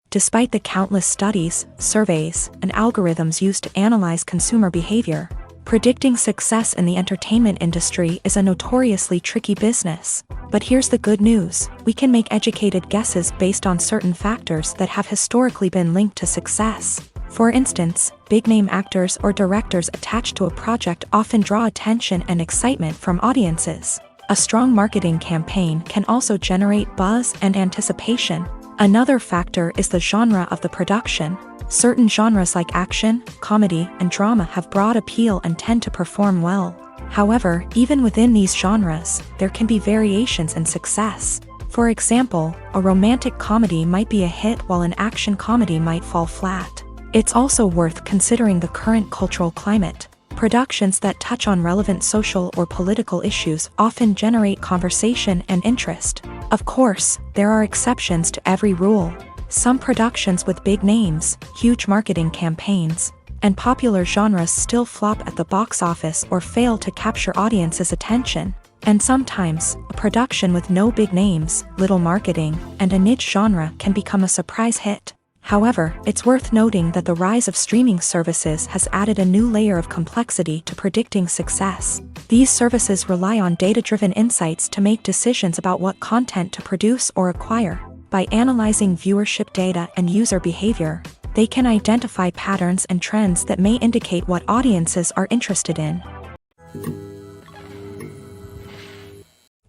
Despite the countless studies, surveys, and algorithms used to analyze consumer behavior, predicting success in the entertainment industry is a notoriously tricky business. But here's the good news: we can make educated guesses based on certain factors that have historically been linked to success. For instance, big-name actors or directors attached to a project often draw attention and excitement from audiences. A strong marketing campaign can also generate buzz and anticipation. Another factor is the genre of the production. Certain genres like action, comedy, and drama have broad appeal and tend to perform well. However, even within these genres, there can be variations in success. For example, a romantic comedy might be a hit while an action comedy might fall flat. It's also worth considering the current cultural climate. Productions that touch on relevant social or political issues often generate conversation and interest. Of course, there are exceptions to every rule. Some productions with big names, huge marketing campaigns, and popular genres still flop at the box office or fail to capture audiences' attention. And sometimes, a production with no big names, little marketing, and a niche genre can become a surprise hit. However, it's worth noting that the rise of streaming services has added a new layer of complexity to predicting success. These services rely on data-driven insights to make decisions about what content to produce or acquire. By analyzing viewership data and user behavior, they can identify patterns and trends that may indicate what audiences are interested in.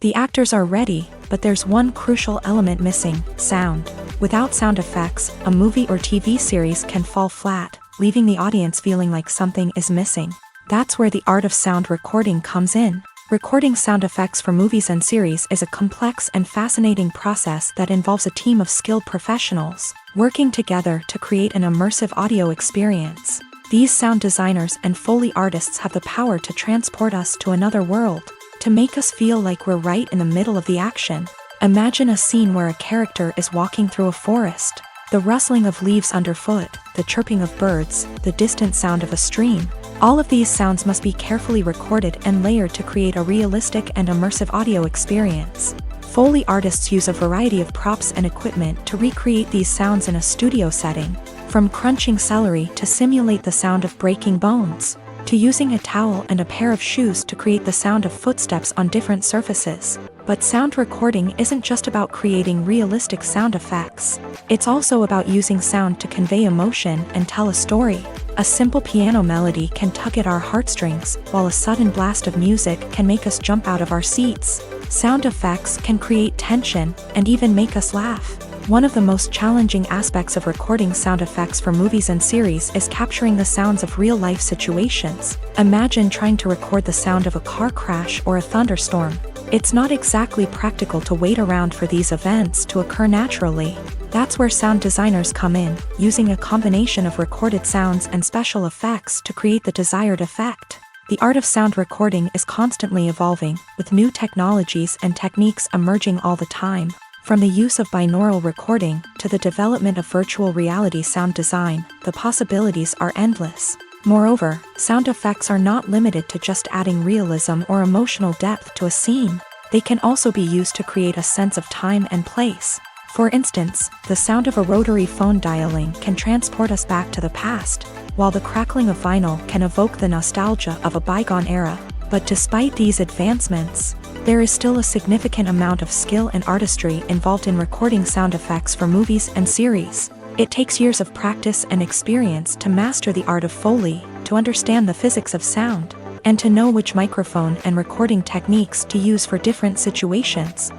The actors are ready, but there's one crucial element missing: sound. Without sound effects, a movie or TV series can fall flat, leaving the audience feeling like something is missing. That's where the art of sound recording comes in. Recording sound effects for movies and series is a complex and fascinating process that involves a team of skilled professionals working together to create an immersive audio experience. These sound designers and Foley artists have the power to transport us to another world, to make us feel like we're right in the middle of the action. Imagine a scene where a character is walking through a forest. The rustling of leaves underfoot, the chirping of birds, the distant sound of a stream. All of these sounds must be carefully recorded and layered to create a realistic and immersive audio experience. Foley artists use a variety of props and equipment to recreate these sounds in a studio setting, from crunching celery to simulate the sound of breaking bones. to using a towel and a pair of shoes to create the sound of footsteps on different surfaces. But sound recording isn't just about creating realistic sound effects. It's also about using sound to convey emotion and tell a story. A simple piano melody can tug at our heartstrings, while a sudden blast of music can make us jump out of our seats. Sound effects can create tension and even make us laugh. One of the most challenging aspects of recording sound effects for movies and series is capturing the sounds of real-life situations. Imagine trying to record the sound of a car crash or a thunderstorm. It's not exactly practical to wait around for these events to occur naturally. That's where sound designers come in, using a combination of recorded sounds and special effects to create the desired effect. The art of sound recording is constantly evolving, with new technologies and techniques emerging all the time. From the use of binaural recording to the development of virtual reality sound design, the possibilities are endless. Moreover, sound effects are not limited to just adding realism or emotional depth to a scene. They can also be used to create a sense of time and place. For instance, the sound of a rotary phone dialing can transport us back to the past, while the crackling of vinyl can evoke the nostalgia of a bygone era. But despite these advancements, there is still a significant amount of skill and artistry involved in recording sound effects for movies and series. It takes years of practice and experience to master the art of Foley, to understand the physics of sound, and to know which microphone and recording techniques to use for different situations.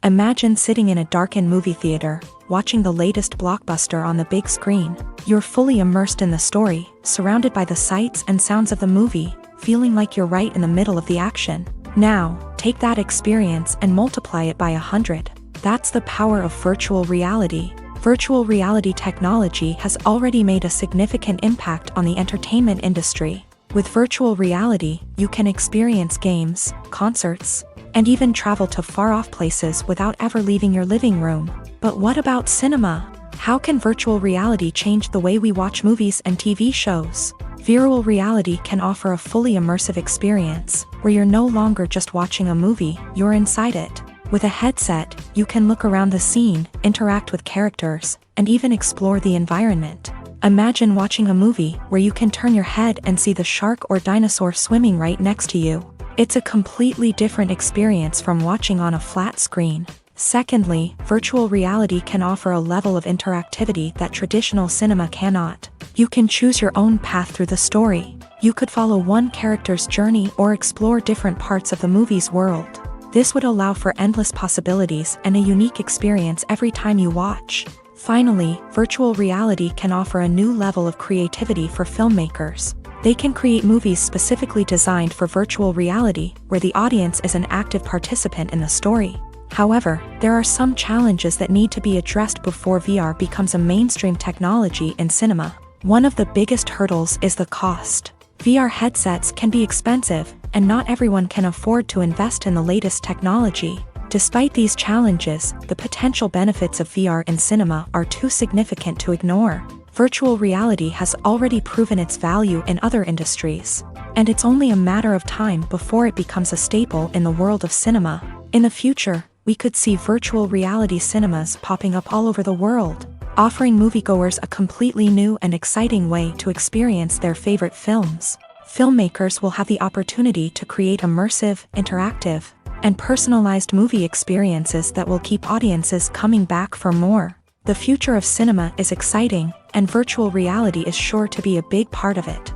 Imagine sitting in a darkened movie theater, watching the latest blockbuster on the big screen. You're fully immersed in the story, surrounded by the sights and sounds of the movie, feeling like you're right in the middle of the action. Now, take that experience and multiply it by 100. That's the power of virtual reality. Virtual reality technology has already made a significant impact on the entertainment industry. With virtual reality, you can experience games, concerts, and even travel to far-off places without ever leaving your living room. But what about cinema? How can virtual reality change the way we watch movies and TV shows? Virtual reality can offer a fully immersive experience, where you're no longer just watching a movie, you're inside it. With a headset, you can look around the scene, interact with characters, and even explore the environment. Imagine watching a movie where you can turn your head and see the shark or dinosaur swimming right next to you. It's a completely different experience from watching on a flat screen. Secondly, virtual reality can offer a level of interactivity that traditional cinema cannot. You can choose your own path through the story. You could follow one character's journey or explore different parts of the movie's world. This would allow for endless possibilities and a unique experience every time you watch. Finally, virtual reality can offer a new level of creativity for filmmakers. They can create movies specifically designed for virtual reality, where the audience is an active participant in the story. However, there are some challenges that need to be addressed before VR becomes a mainstream technology in cinema. One of the biggest hurdles is the cost. VR headsets can be expensive, and not everyone can afford to invest in the latest technology. Despite these challenges, the potential benefits of VR in cinema are too significant to ignore. Virtual reality has already proven its value in other industries, and it's only a matter of time before it becomes a staple in the world of cinema. In the future, we could see virtual reality cinemas popping up all over the world, offering moviegoers a completely new and exciting way to experience their favorite films. Filmmakers will have the opportunity to create immersive, interactive, and personalized movie experiences that will keep audiences coming back for more. The future of cinema is exciting, and virtual reality is sure to be a big part of it.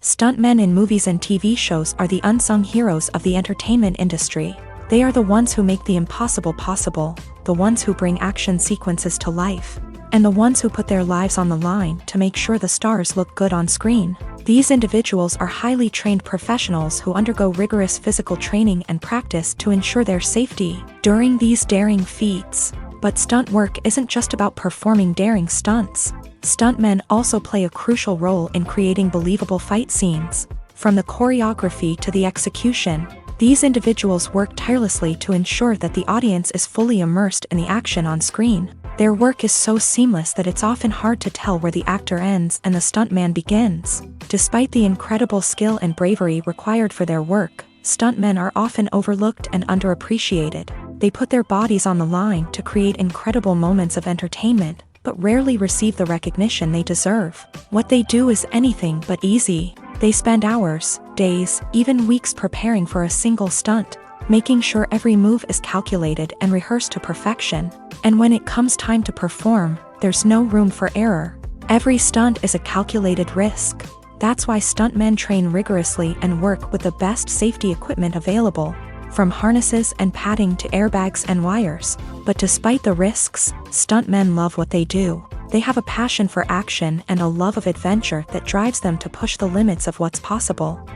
Stuntmen in movies and TV shows are the unsung heroes of the entertainment industry. They are the ones who make the impossible possible, the ones who bring action sequences to life, and the ones who put their lives on the line to make sure the stars look good on screen. These individuals are highly trained professionals who undergo rigorous physical training and practice to ensure their safety during these daring feats. But stunt work isn't just about performing daring stunts. Stuntmen also play a crucial role in creating believable fight scenes. From the choreography to the execution, these individuals work tirelessly to ensure that the audience is fully immersed in the action on screen. Their work is so seamless that it's often hard to tell where the actor ends and the stuntman begins. Despite the incredible skill and bravery required for their work, stuntmen are often overlooked and underappreciated. They put their bodies on the line to create incredible moments of entertainment, but rarely receive the recognition they deserve. What they do is anything but easy. They spend hours, days, even weeks preparing for a single stunt, making sure every move is calculated and rehearsed to perfection. And when it comes time to perform, there's no room for error. Every stunt is a calculated risk. That's why stuntmen train rigorously and work with the best safety equipment available, from harnesses and padding to airbags and wires. But despite the risks, stuntmen love what they do. They have a passion for action and a love of adventure that drives them to push the limits of what's possible.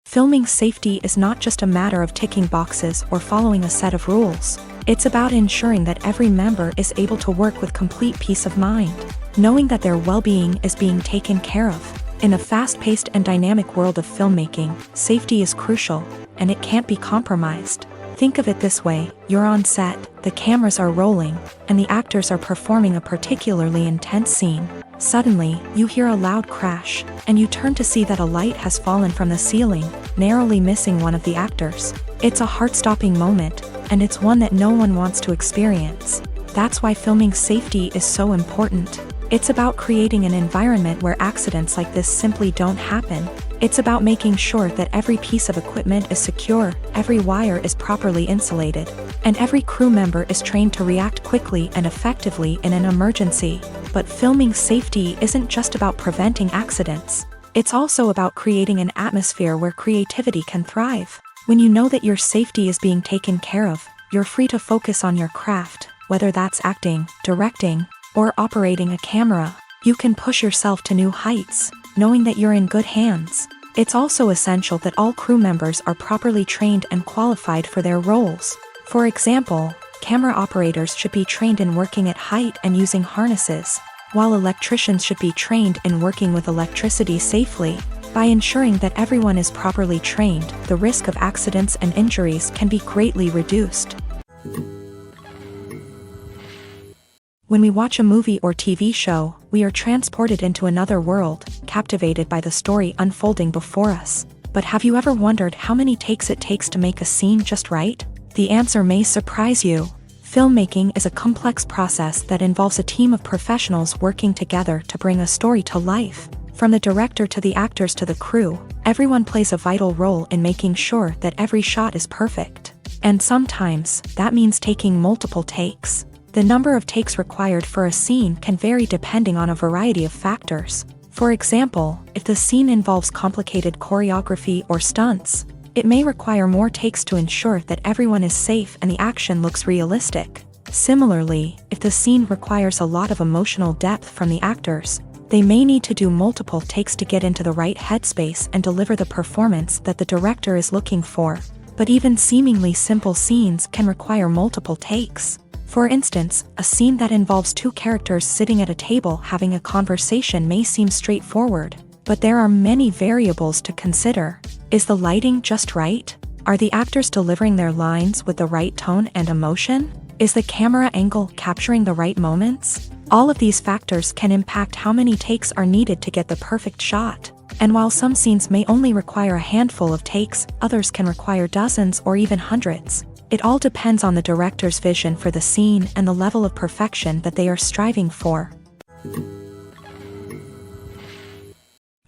Filming safety is not just a matter of ticking boxes or following a set of rules. It's about ensuring that every member is able to work with complete peace of mind, knowing that their well-being is being taken care of. In a fast-paced and dynamic world of filmmaking, safety is crucial, and it can't be compromised. Think of it this way: you're on set, the cameras are rolling, and the actors are performing a particularly intense scene. Suddenly, you hear a loud crash, and you turn to see that a light has fallen from the ceiling, narrowly missing one of the actors. It's a heart-stopping moment, and it's one that no one wants to experience. That's why filming safety is so important. It's about creating an environment where accidents like this simply don't happen. It's about making sure that every piece of equipment is secure, every wire is properly insulated, and every crew member is trained to react quickly and effectively in an emergency. But filming safety isn't just about preventing accidents. It's also about creating an atmosphere where creativity can thrive. When you know that your safety is being taken care of, you're free to focus on your craft, whether that's acting, directing, or operating a camera. You can push yourself to new heights, knowing that you're in good hands. It's also essential that all crew members are properly trained and qualified for their roles. For example, camera operators should be trained in working at height and using harnesses, while electricians should be trained in working with electricity safely. By ensuring that everyone is properly trained, the risk of accidents and injuries can be greatly reduced. When we watch a movie or TV show, we are transported into another world, captivated by the story unfolding before us. But have you ever wondered how many takes it takes to make a scene just right? The answer may surprise you. Filmmaking is a complex process that involves a team of professionals working together to bring a story to life. From the director to the actors to the crew, everyone plays a vital role in making sure that every shot is perfect. And sometimes, that means taking multiple takes. The number of takes required for a scene can vary depending on a variety of factors. For example, if the scene involves complicated choreography or stunts, it may require more takes to ensure that everyone is safe and the action looks realistic. Similarly, if the scene requires a lot of emotional depth from the actors, they may need to do multiple takes to get into the right headspace and deliver the performance that the director is looking for. But even seemingly simple scenes can require multiple takes. For instance, a scene that involves two characters sitting at a table having a conversation may seem straightforward, but there are many variables to consider. Is the lighting just right? Are the actors delivering their lines with the right tone and emotion? Is the camera angle capturing the right moments? All of these factors can impact how many takes are needed to get the perfect shot. And while some scenes may only require a handful of takes, others can require dozens or even hundreds. It all depends on the director's vision for the scene and the level of perfection that they are striving for.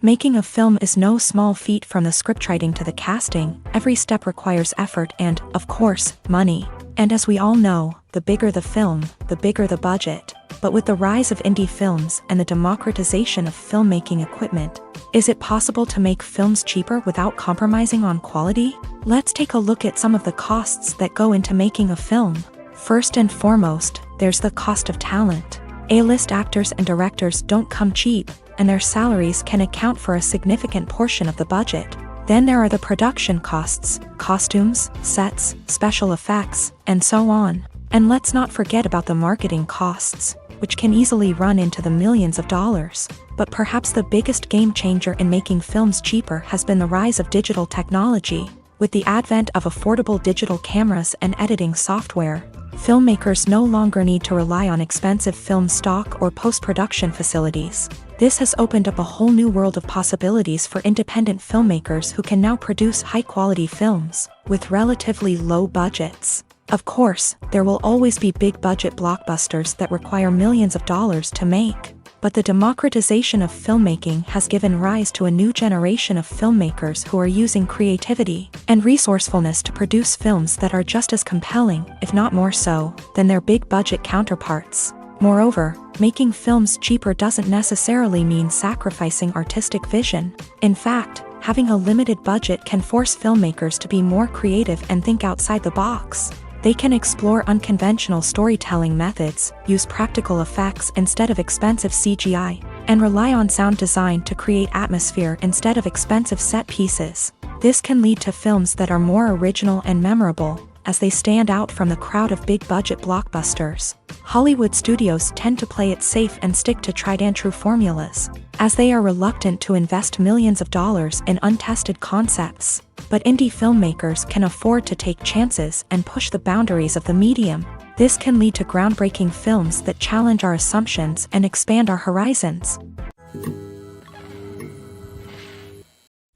Making a film is no small feat. From the scriptwriting to the casting, every step requires effort and, of course, money. And as we all know, the bigger the film, the bigger the budget. But with the rise of indie films and the democratization of filmmaking equipment, is it possible to make films cheaper without compromising on quality? Let's take a look at some of the costs that go into making a film. First and foremost, there's the cost of talent. A-list actors and directors don't come cheap, and their salaries can account for a significant portion of the budget. Then there are the production costs, costumes, sets, special effects, and so on. And let's not forget about the marketing costs, which can easily run into the millions of dollars. But perhaps the biggest game changer in making films cheaper has been the rise of digital technology. With the advent of affordable digital cameras and editing software, Filmmakers no longer need to rely on expensive film stock or post-production facilities. This has opened up a whole new world of possibilities for independent filmmakers who can now produce high-quality films with relatively low budgets. Of course, there will always be big-budget blockbusters that require millions of dollars to make. But the democratization of filmmaking has given rise to a new generation of filmmakers who are using creativity and resourcefulness to produce films that are just as compelling, if not more so, than their big-budget counterparts. Moreover, making films cheaper doesn't necessarily mean sacrificing artistic vision. In fact, having a limited budget can force filmmakers to be more creative and think outside the box. They can explore unconventional storytelling methods, use practical effects instead of expensive CGI, and rely on sound design to create atmosphere instead of expensive set pieces. This can lead to films that are more original and memorable, as they stand out from the crowd of big-budget blockbusters. Hollywood studios tend to play it safe and stick to tried-and-true formulas, as they are reluctant to invest millions of dollars in untested concepts. But indie filmmakers can afford to take chances and push the boundaries of the medium. This can lead to groundbreaking films that challenge our assumptions and expand our horizons.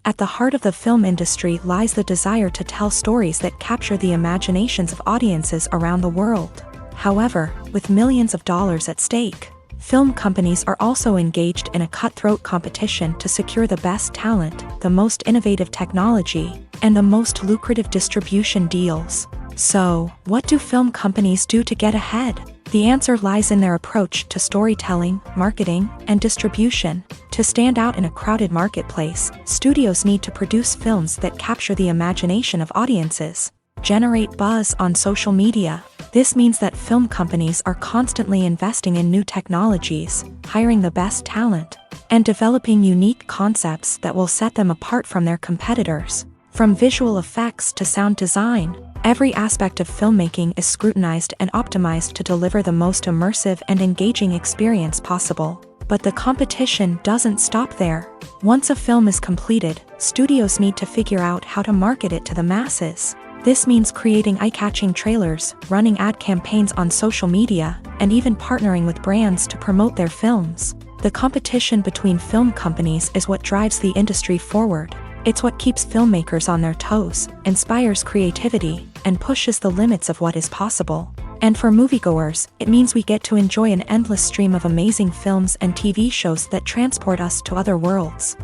At the heart of the film industry lies the desire to tell stories that capture the imaginations of audiences around the world. However, with millions of dollars at stake, film companies are also engaged in a cutthroat competition to secure the best talent, the most innovative technology, and the most lucrative distribution deals. So, what do film companies do to get ahead? The answer lies in their approach to storytelling, marketing, and distribution. To stand out in a crowded marketplace, studios need to produce films that capture the imagination of audiences, generate buzz on social media. This means that film companies are constantly investing in new technologies, hiring the best talent, and developing unique concepts that will set them apart from their competitors. From visual effects to sound design, every aspect of filmmaking is scrutinized and optimized to deliver the most immersive and engaging experience possible. But the competition doesn't stop there. Once a film is completed, studios need to figure out how to market it to the masses. This means creating eye-catching trailers, running ad campaigns on social media, and even partnering with brands to promote their films. The competition between film companies is what drives the industry forward. It's what keeps filmmakers on their toes, inspires creativity, and pushes the limits of what is possible. And for moviegoers, it means we get to enjoy an endless stream of amazing films and TV shows that transport us to other worlds.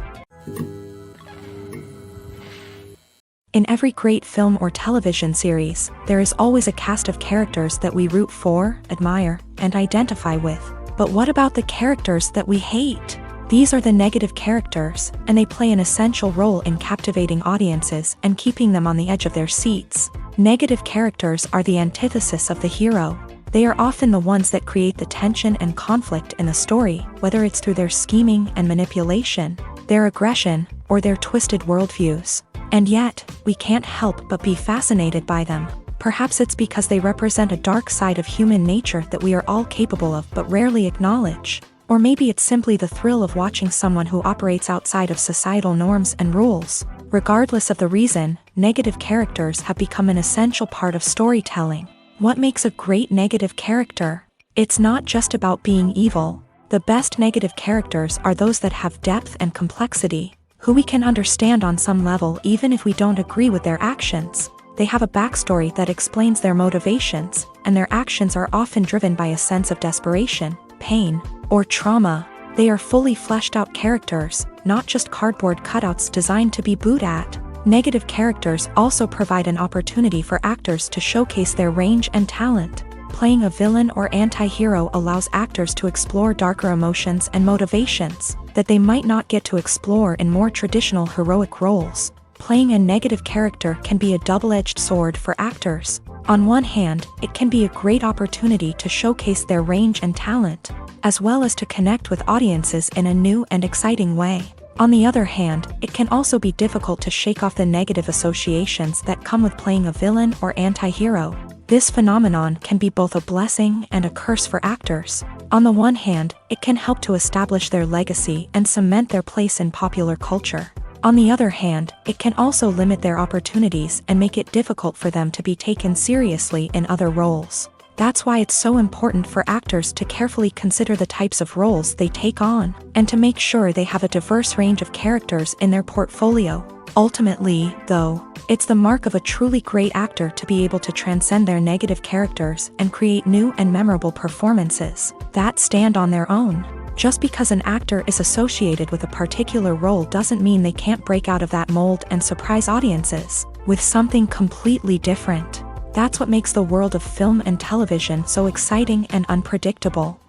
In every great film or television series, there is always a cast of characters that we root for, admire, and identify with. But what about the characters that we hate? These are the negative characters, and they play an essential role in captivating audiences and keeping them on the edge of their seats. Negative characters are the antithesis of the hero. They are often the ones that create the tension and conflict in the story, whether it's through their scheming and manipulation, their aggression, or their twisted worldviews. And yet, we can't help but be fascinated by them. Perhaps it's because they represent a dark side of human nature that we are all capable of but rarely acknowledge. Or maybe it's simply the thrill of watching someone who operates outside of societal norms and rules. Regardless of the reason, negative characters have become an essential part of storytelling. What makes a great negative character? It's not just about being evil. The best negative characters are those that have depth and complexity, who we can understand on some level even if we don't agree with their actions. They have a backstory that explains their motivations, and their actions are often driven by a sense of desperation, pain, or trauma. They are fully fleshed out characters, not just cardboard cutouts designed to be booed at. Negative characters also provide an opportunity for actors to showcase their range and talent. Playing a villain or anti-hero allows actors to explore darker emotions and motivations that they might not get to explore in more traditional heroic roles. Playing a negative character can be a double-edged sword for actors. On one hand, it can be a great opportunity to showcase their range and talent, as well as to connect with audiences in a new and exciting way. On the other hand, it can also be difficult to shake off the negative associations that come with playing a villain or anti-hero. This phenomenon can be both a blessing and a curse for actors. On the one hand, it can help to establish their legacy and cement their place in popular culture. On the other hand, it can also limit their opportunities and make it difficult for them to be taken seriously in other roles. That's why it's so important for actors to carefully consider the types of roles they take on, and to make sure they have a diverse range of characters in their portfolio. Ultimately, though, it's the mark of a truly great actor to be able to transcend their negative characters and create new and memorable performances that stand on their own. Just because an actor is associated with a particular role doesn't mean they can't break out of that mold and surprise audiences with something completely different. That's what makes the world of film and television so exciting and unpredictable.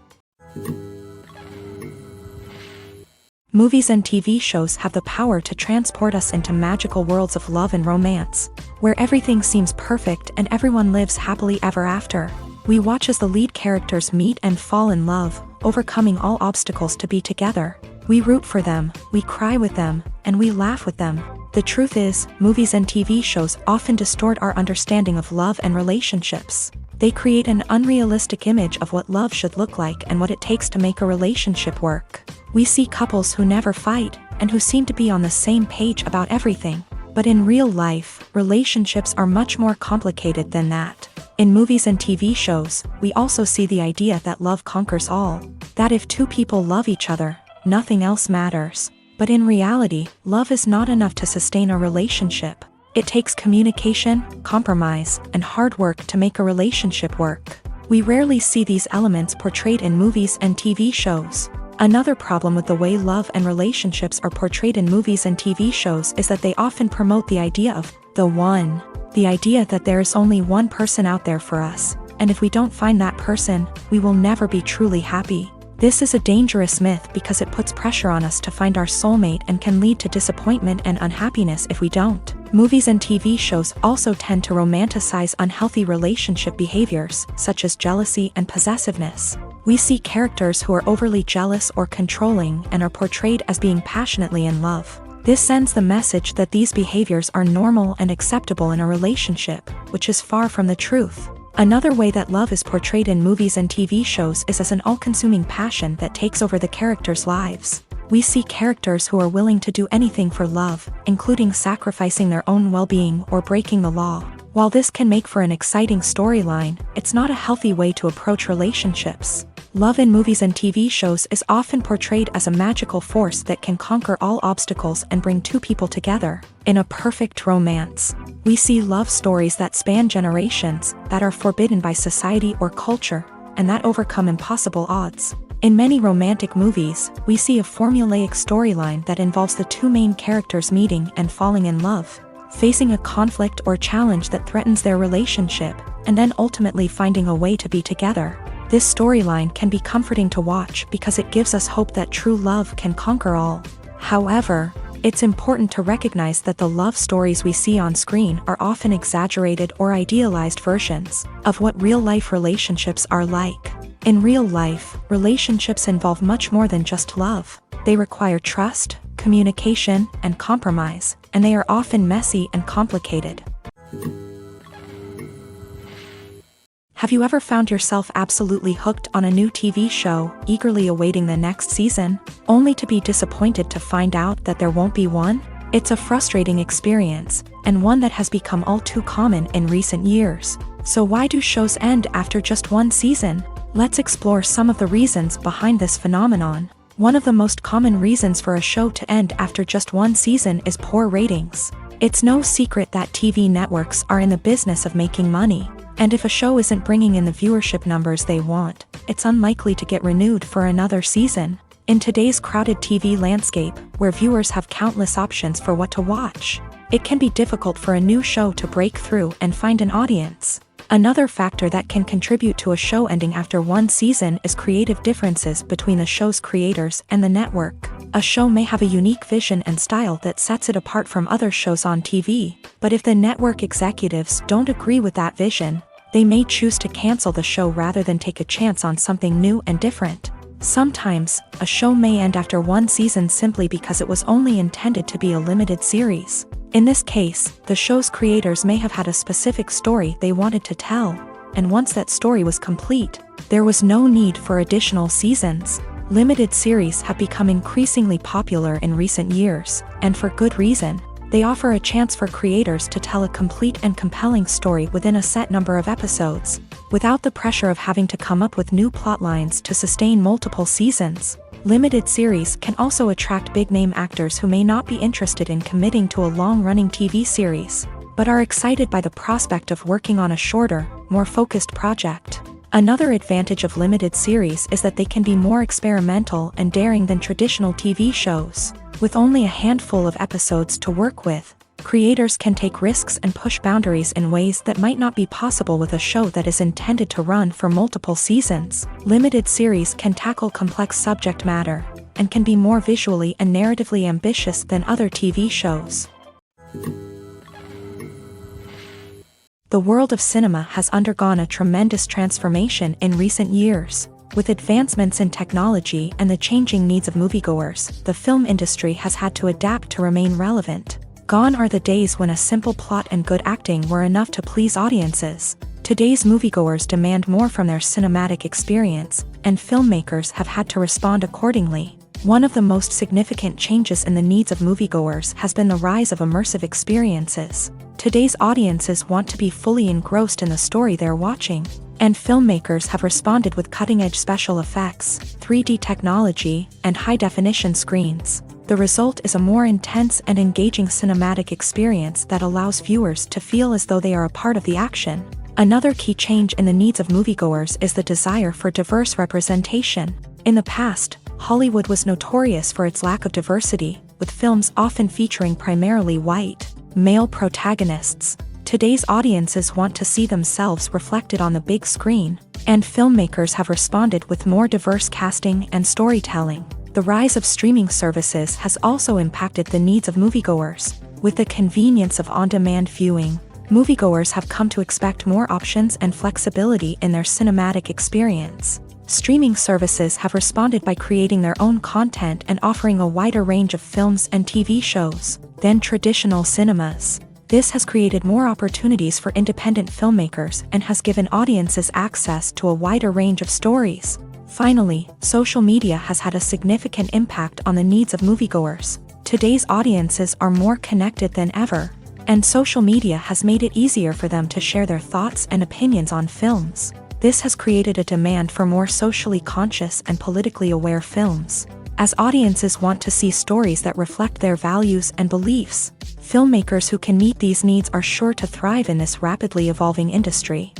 Movies and TV shows have the power to transport us into magical worlds of love and romance, where everything seems perfect and everyone lives happily ever after. We watch as the lead characters meet and fall in love, overcoming all obstacles to be together. We root for them, we cry with them, and we laugh with them. The truth is, movies and TV shows often distort our understanding of love and relationships. They create an unrealistic image of what love should look like and what it takes to make a relationship work. We see couples who never fight, and who seem to be on the same page about everything. But in real life, relationships are much more complicated than that. In movies and TV shows, we also see the idea that love conquers all. That if two people love each other, nothing else matters. But in reality, love is not enough to sustain a relationship. It takes communication, compromise, and hard work to make a relationship work. We rarely see these elements portrayed in movies and TV shows. Another problem with the way love and relationships are portrayed in movies and TV shows is that they often promote the idea of the one. The idea that there is only one person out there for us, and if we don't find that person, we will never be truly happy. This is a dangerous myth because it puts pressure on us to find our soulmate and can lead to disappointment and unhappiness if we don't. Movies and TV shows also tend to romanticize unhealthy relationship behaviors, such as jealousy and possessiveness. We see characters who are overly jealous or controlling and are portrayed as being passionately in love. This sends the message that these behaviors are normal and acceptable in a relationship, which is far from the truth. Another way that love is portrayed in movies and TV shows is as an all-consuming passion that takes over the characters' lives. We see characters who are willing to do anything for love, including sacrificing their own well-being or breaking the law. While this can make for an exciting storyline, it's not a healthy way to approach relationships. Love in movies and TV shows is often portrayed as a magical force that can conquer all obstacles and bring two people together in a perfect romance. We see love stories that span generations, that are forbidden by society or culture, and that overcome impossible odds. In many romantic movies, we see a formulaic storyline that involves the two main characters meeting and falling in love, facing a conflict or challenge that threatens their relationship, and then ultimately finding a way to be together. This storyline can be comforting to watch because it gives us hope that true love can conquer all. However, it's important to recognize that the love stories we see on screen are often exaggerated or idealized versions of what real-life relationships are like. In real life, relationships involve much more than just love. They require trust, communication, and compromise, and they are often messy and complicated. Have you ever found yourself absolutely hooked on a new TV show, eagerly awaiting the next season, only to be disappointed to find out that there won't be one? It's a frustrating experience, and one that has become all too common in recent years. So why do shows end after just one season? Let's explore some of the reasons behind this phenomenon. One of the most common reasons for a show to end after just one season is poor ratings. It's no secret that TV networks are in the business of making money. And if a show isn't bringing in the viewership numbers they want, it's unlikely to get renewed for another season. In today's crowded TV landscape, where viewers have countless options for what to watch, it can be difficult for a new show to break through and find an audience. Another factor that can contribute to a show ending after one season is creative differences between the show's creators and the network. A show may have a unique vision and style that sets it apart from other shows on TV, but if the network executives don't agree with that vision, they may choose to cancel the show rather than take a chance on something new and different. Sometimes, a show may end after one season simply because it was only intended to be a limited series. In this case, the show's creators may have had a specific story they wanted to tell, and once that story was complete, there was no need for additional seasons. Limited series have become increasingly popular in recent years, and for good reason. They offer a chance for creators to tell a complete and compelling story within a set number of episodes, without the pressure of having to come up with new plotlines to sustain multiple seasons. Limited series can also attract big-name actors who may not be interested in committing to a long-running TV series, but are excited by the prospect of working on a shorter, more focused project. Another advantage of limited series is that they can be more experimental and daring than traditional TV shows. With only a handful of episodes to work with, creators can take risks and push boundaries in ways that might not be possible with a show that is intended to run for multiple seasons. Limited series can tackle complex subject matter, and can be more visually and narratively ambitious than other TV shows. The world of cinema has undergone a tremendous transformation in recent years. With advancements in technology and the changing needs of moviegoers, the film industry has had to adapt to remain relevant. Gone are the days when a simple plot and good acting were enough to please audiences. Today's moviegoers demand more from their cinematic experience, and filmmakers have had to respond accordingly. One of the most significant changes in the needs of moviegoers has been the rise of immersive experiences. Today's audiences want to be fully engrossed in the story they're watching, and filmmakers have responded with cutting-edge special effects, 3D technology, and high-definition screens. The result is a more intense and engaging cinematic experience that allows viewers to feel as though they are a part of the action. Another key change in the needs of moviegoers is the desire for diverse representation. In the past, Hollywood was notorious for its lack of diversity, with films often featuring primarily white, male protagonists. Today's audiences want to see themselves reflected on the big screen, and filmmakers have responded with more diverse casting and storytelling. The rise of streaming services has also impacted the needs of moviegoers. With the convenience of on-demand viewing, moviegoers have come to expect more options and flexibility in their cinematic experience. Streaming services have responded by creating their own content and offering a wider range of films and TV shows than traditional cinemas. This has created more opportunities for independent filmmakers and has given audiences access to a wider range of stories. Finally, social media has had a significant impact on the needs of moviegoers. Today's audiences are more connected than ever, and social media has made it easier for them to share their thoughts and opinions on films. This has created a demand for more socially conscious and politically aware films. As audiences want to see stories that reflect their values and beliefs, filmmakers who can meet these needs are sure to thrive in this rapidly evolving industry.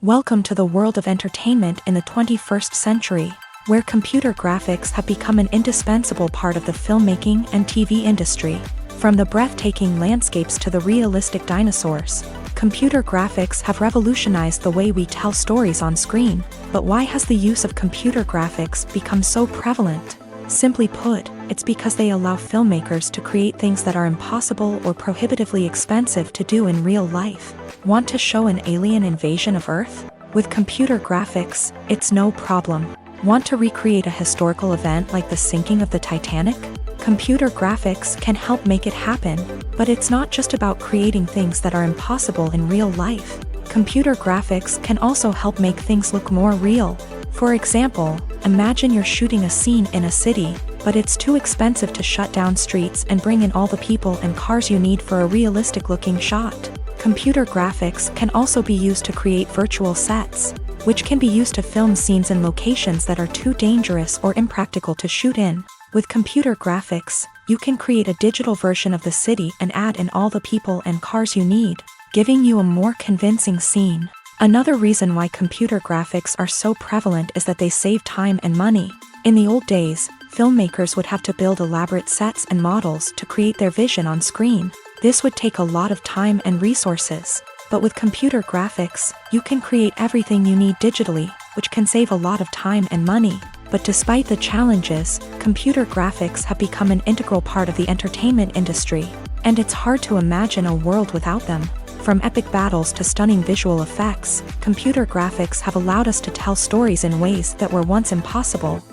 Welcome to the world of entertainment in the 21st century, where computer graphics have become an indispensable part of the filmmaking and TV industry. From the breathtaking landscapes to the realistic dinosaurs, computer graphics have revolutionized the way we tell stories on screen. But why has the use of computer graphics become so prevalent? Simply put, it's because they allow filmmakers to create things that are impossible or prohibitively expensive to do in real life. Want to show an alien invasion of Earth? With computer graphics, it's no problem. Want to recreate a historical event like the sinking of the Titanic? Computer graphics can help make it happen, but it's not just about creating things that are impossible in real life. Computer graphics can also help make things look more real. For example, imagine you're shooting a scene in a city, but it's too expensive to shut down streets and bring in all the people and cars you need for a realistic-looking shot. Computer graphics can also be used to create virtual sets, which can be used to film scenes in locations that are too dangerous or impractical to shoot in. With computer graphics, you can create a digital version of the city and add in all the people and cars you need, giving you a more convincing scene. Another reason why computer graphics are so prevalent is that they save time and money. In the old days, filmmakers would have to build elaborate sets and models to create their vision on screen. This would take a lot of time and resources. But with computer graphics, you can create everything you need digitally, which can save a lot of time and money. But despite the challenges, computer graphics have become an integral part of the entertainment industry, and it's hard to imagine a world without them. From epic battles to stunning visual effects, computer graphics have allowed us to tell stories in ways that were once impossible.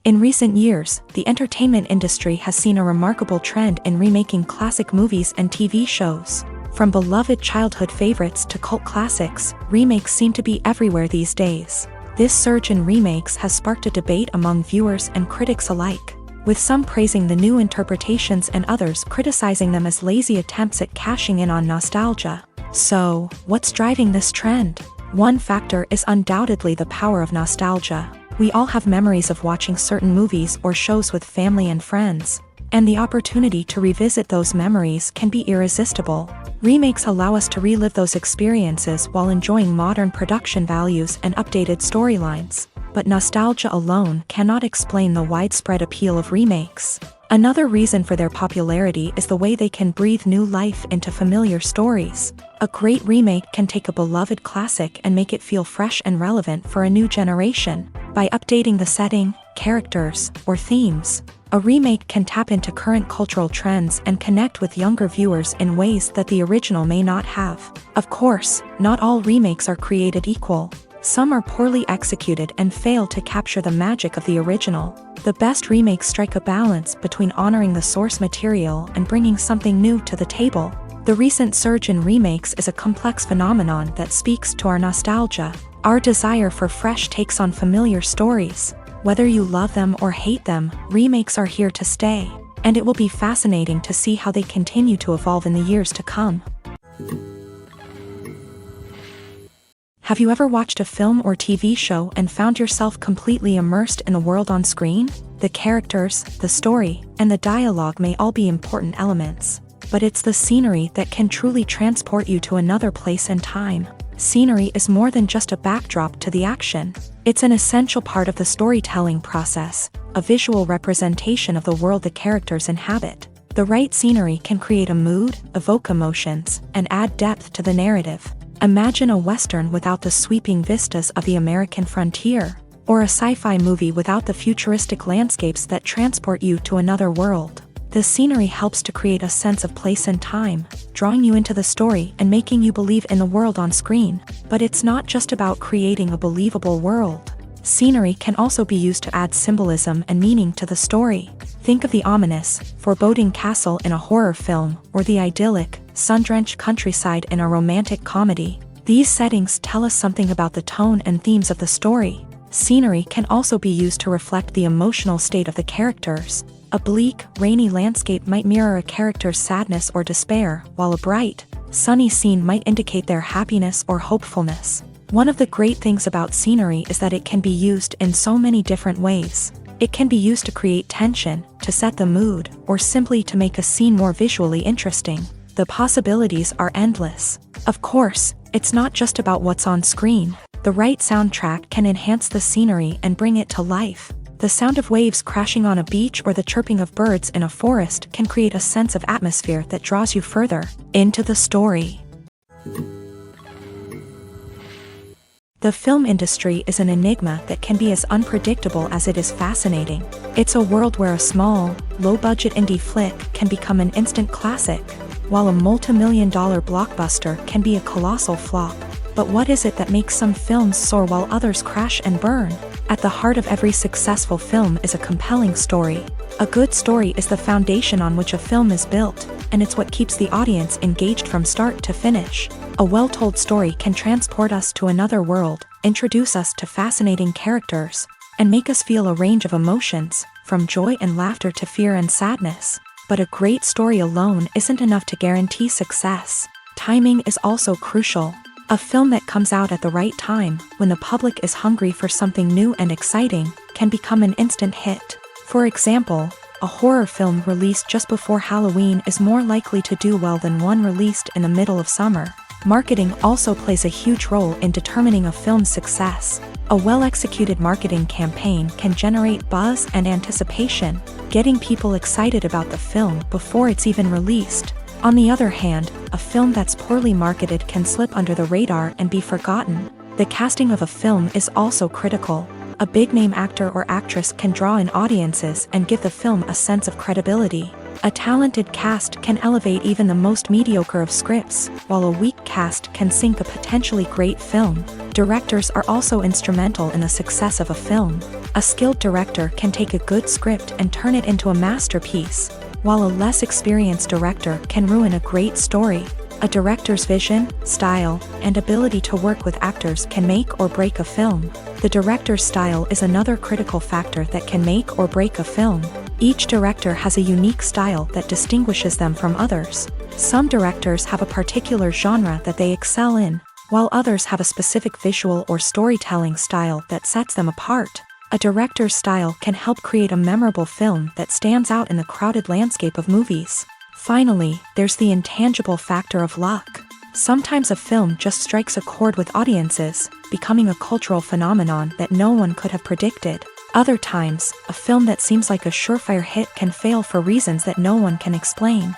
In recent years, the entertainment industry has seen a remarkable trend in remaking classic movies and TV shows. From beloved childhood favorites to cult classics, remakes seem to be everywhere these days. This surge in remakes has sparked a debate among viewers and critics alike, with some praising the new interpretations and others criticizing them as lazy attempts at cashing in on nostalgia. So, what's driving this trend? One factor is undoubtedly the power of nostalgia. We all have memories of watching certain movies or shows with family and friends, and the opportunity to revisit those memories can be irresistible. Remakes allow us to relive those experiences while enjoying modern production values and updated storylines. But nostalgia alone cannot explain the widespread appeal of remakes. Another reason for their popularity is the way they can breathe new life into familiar stories. A great remake can take a beloved classic and make it feel fresh and relevant for a new generation. By updating the setting, characters, or themes, a remake can tap into current cultural trends and connect with younger viewers in ways that the original may not have. Of course, not all remakes are created equal. Some are poorly executed and fail to capture the magic of the original. The best remakes strike a balance between honoring the source material and bringing something new to the table. The recent surge in remakes is a complex phenomenon that speaks to our nostalgia, our desire for fresh takes on familiar stories. Whether you love them or hate them, remakes are here to stay, and it will be fascinating to see how they continue to evolve in the years to come. Have you ever watched a film or TV show and found yourself completely immersed in the world on screen? The characters, the story, and the dialogue may all be important elements, but it's the scenery that can truly transport you to another place and time. Scenery is more than just a backdrop to the action. It's an essential part of the storytelling process, a visual representation of the world the characters inhabit. The right scenery can create a mood, evoke emotions, and add depth to the narrative. Imagine a Western without the sweeping vistas of the American frontier, or a sci-fi movie without the futuristic landscapes that transport you to another world. The scenery helps to create a sense of place and time, drawing you into the story and making you believe in the world on screen. But it's not just about creating a believable world. Scenery can also be used to add symbolism and meaning to the story. Think of the ominous, foreboding castle in a horror film, or the idyllic, sun-drenched countryside in a romantic comedy. These settings tell us something about the tone and themes of the story. Scenery can also be used to reflect the emotional state of the characters. A bleak, rainy landscape might mirror a character's sadness or despair, while a bright, sunny scene might indicate their happiness or hopefulness. One of the great things about scenery is that it can be used in so many different ways. It can be used to create tension, to set the mood, or simply to make a scene more visually interesting. The possibilities are endless. Of course, it's not just about what's on screen. The right soundtrack can enhance the scenery and bring it to life. The sound of waves crashing on a beach or the chirping of birds in a forest can create a sense of atmosphere that draws you further into the story. The film industry is an enigma that can be as unpredictable as it is fascinating. It's a world where a small, low-budget indie flick can become an instant classic, while a multi-million-dollar blockbuster can be a colossal flop. But what is it that makes some films soar while others crash and burn? At the heart of every successful film is a compelling story. A good story is the foundation on which a film is built, and it's what keeps the audience engaged from start to finish. A well-told story can transport us to another world, introduce us to fascinating characters, and make us feel a range of emotions, from joy and laughter to fear and sadness. But a great story alone isn't enough to guarantee success. Timing is also crucial. A film that comes out at the right time, when the public is hungry for something new and exciting, can become an instant hit. For example, a horror film released just before Halloween is more likely to do well than one released in the middle of summer. Marketing also plays a huge role in determining a film's success. A well-executed marketing campaign can generate buzz and anticipation, getting people excited about the film before it's even released. On the other hand, a film that's poorly marketed can slip under the radar and be forgotten. The casting of a film is also critical. A big-name actor or actress can draw in audiences and give the film a sense of credibility. A talented cast can elevate even the most mediocre of scripts, while a weak cast can sink a potentially great film. Directors are also instrumental in the success of a film. A skilled director can take a good script and turn it into a masterpiece, while a less experienced director can ruin a great story. A director's vision, style, and ability to work with actors can make or break a film. The director's style is another critical factor that can make or break a film. Each director has a unique style that distinguishes them from others. Some directors have a particular genre that they excel in, while others have a specific visual or storytelling style that sets them apart. A director's style can help create a memorable film that stands out in the crowded landscape of movies. Finally, there's the intangible factor of luck. Sometimes a film just strikes a chord with audiences, becoming a cultural phenomenon that no one could have predicted. Other times, a film that seems like a surefire hit can fail for reasons that no one can explain.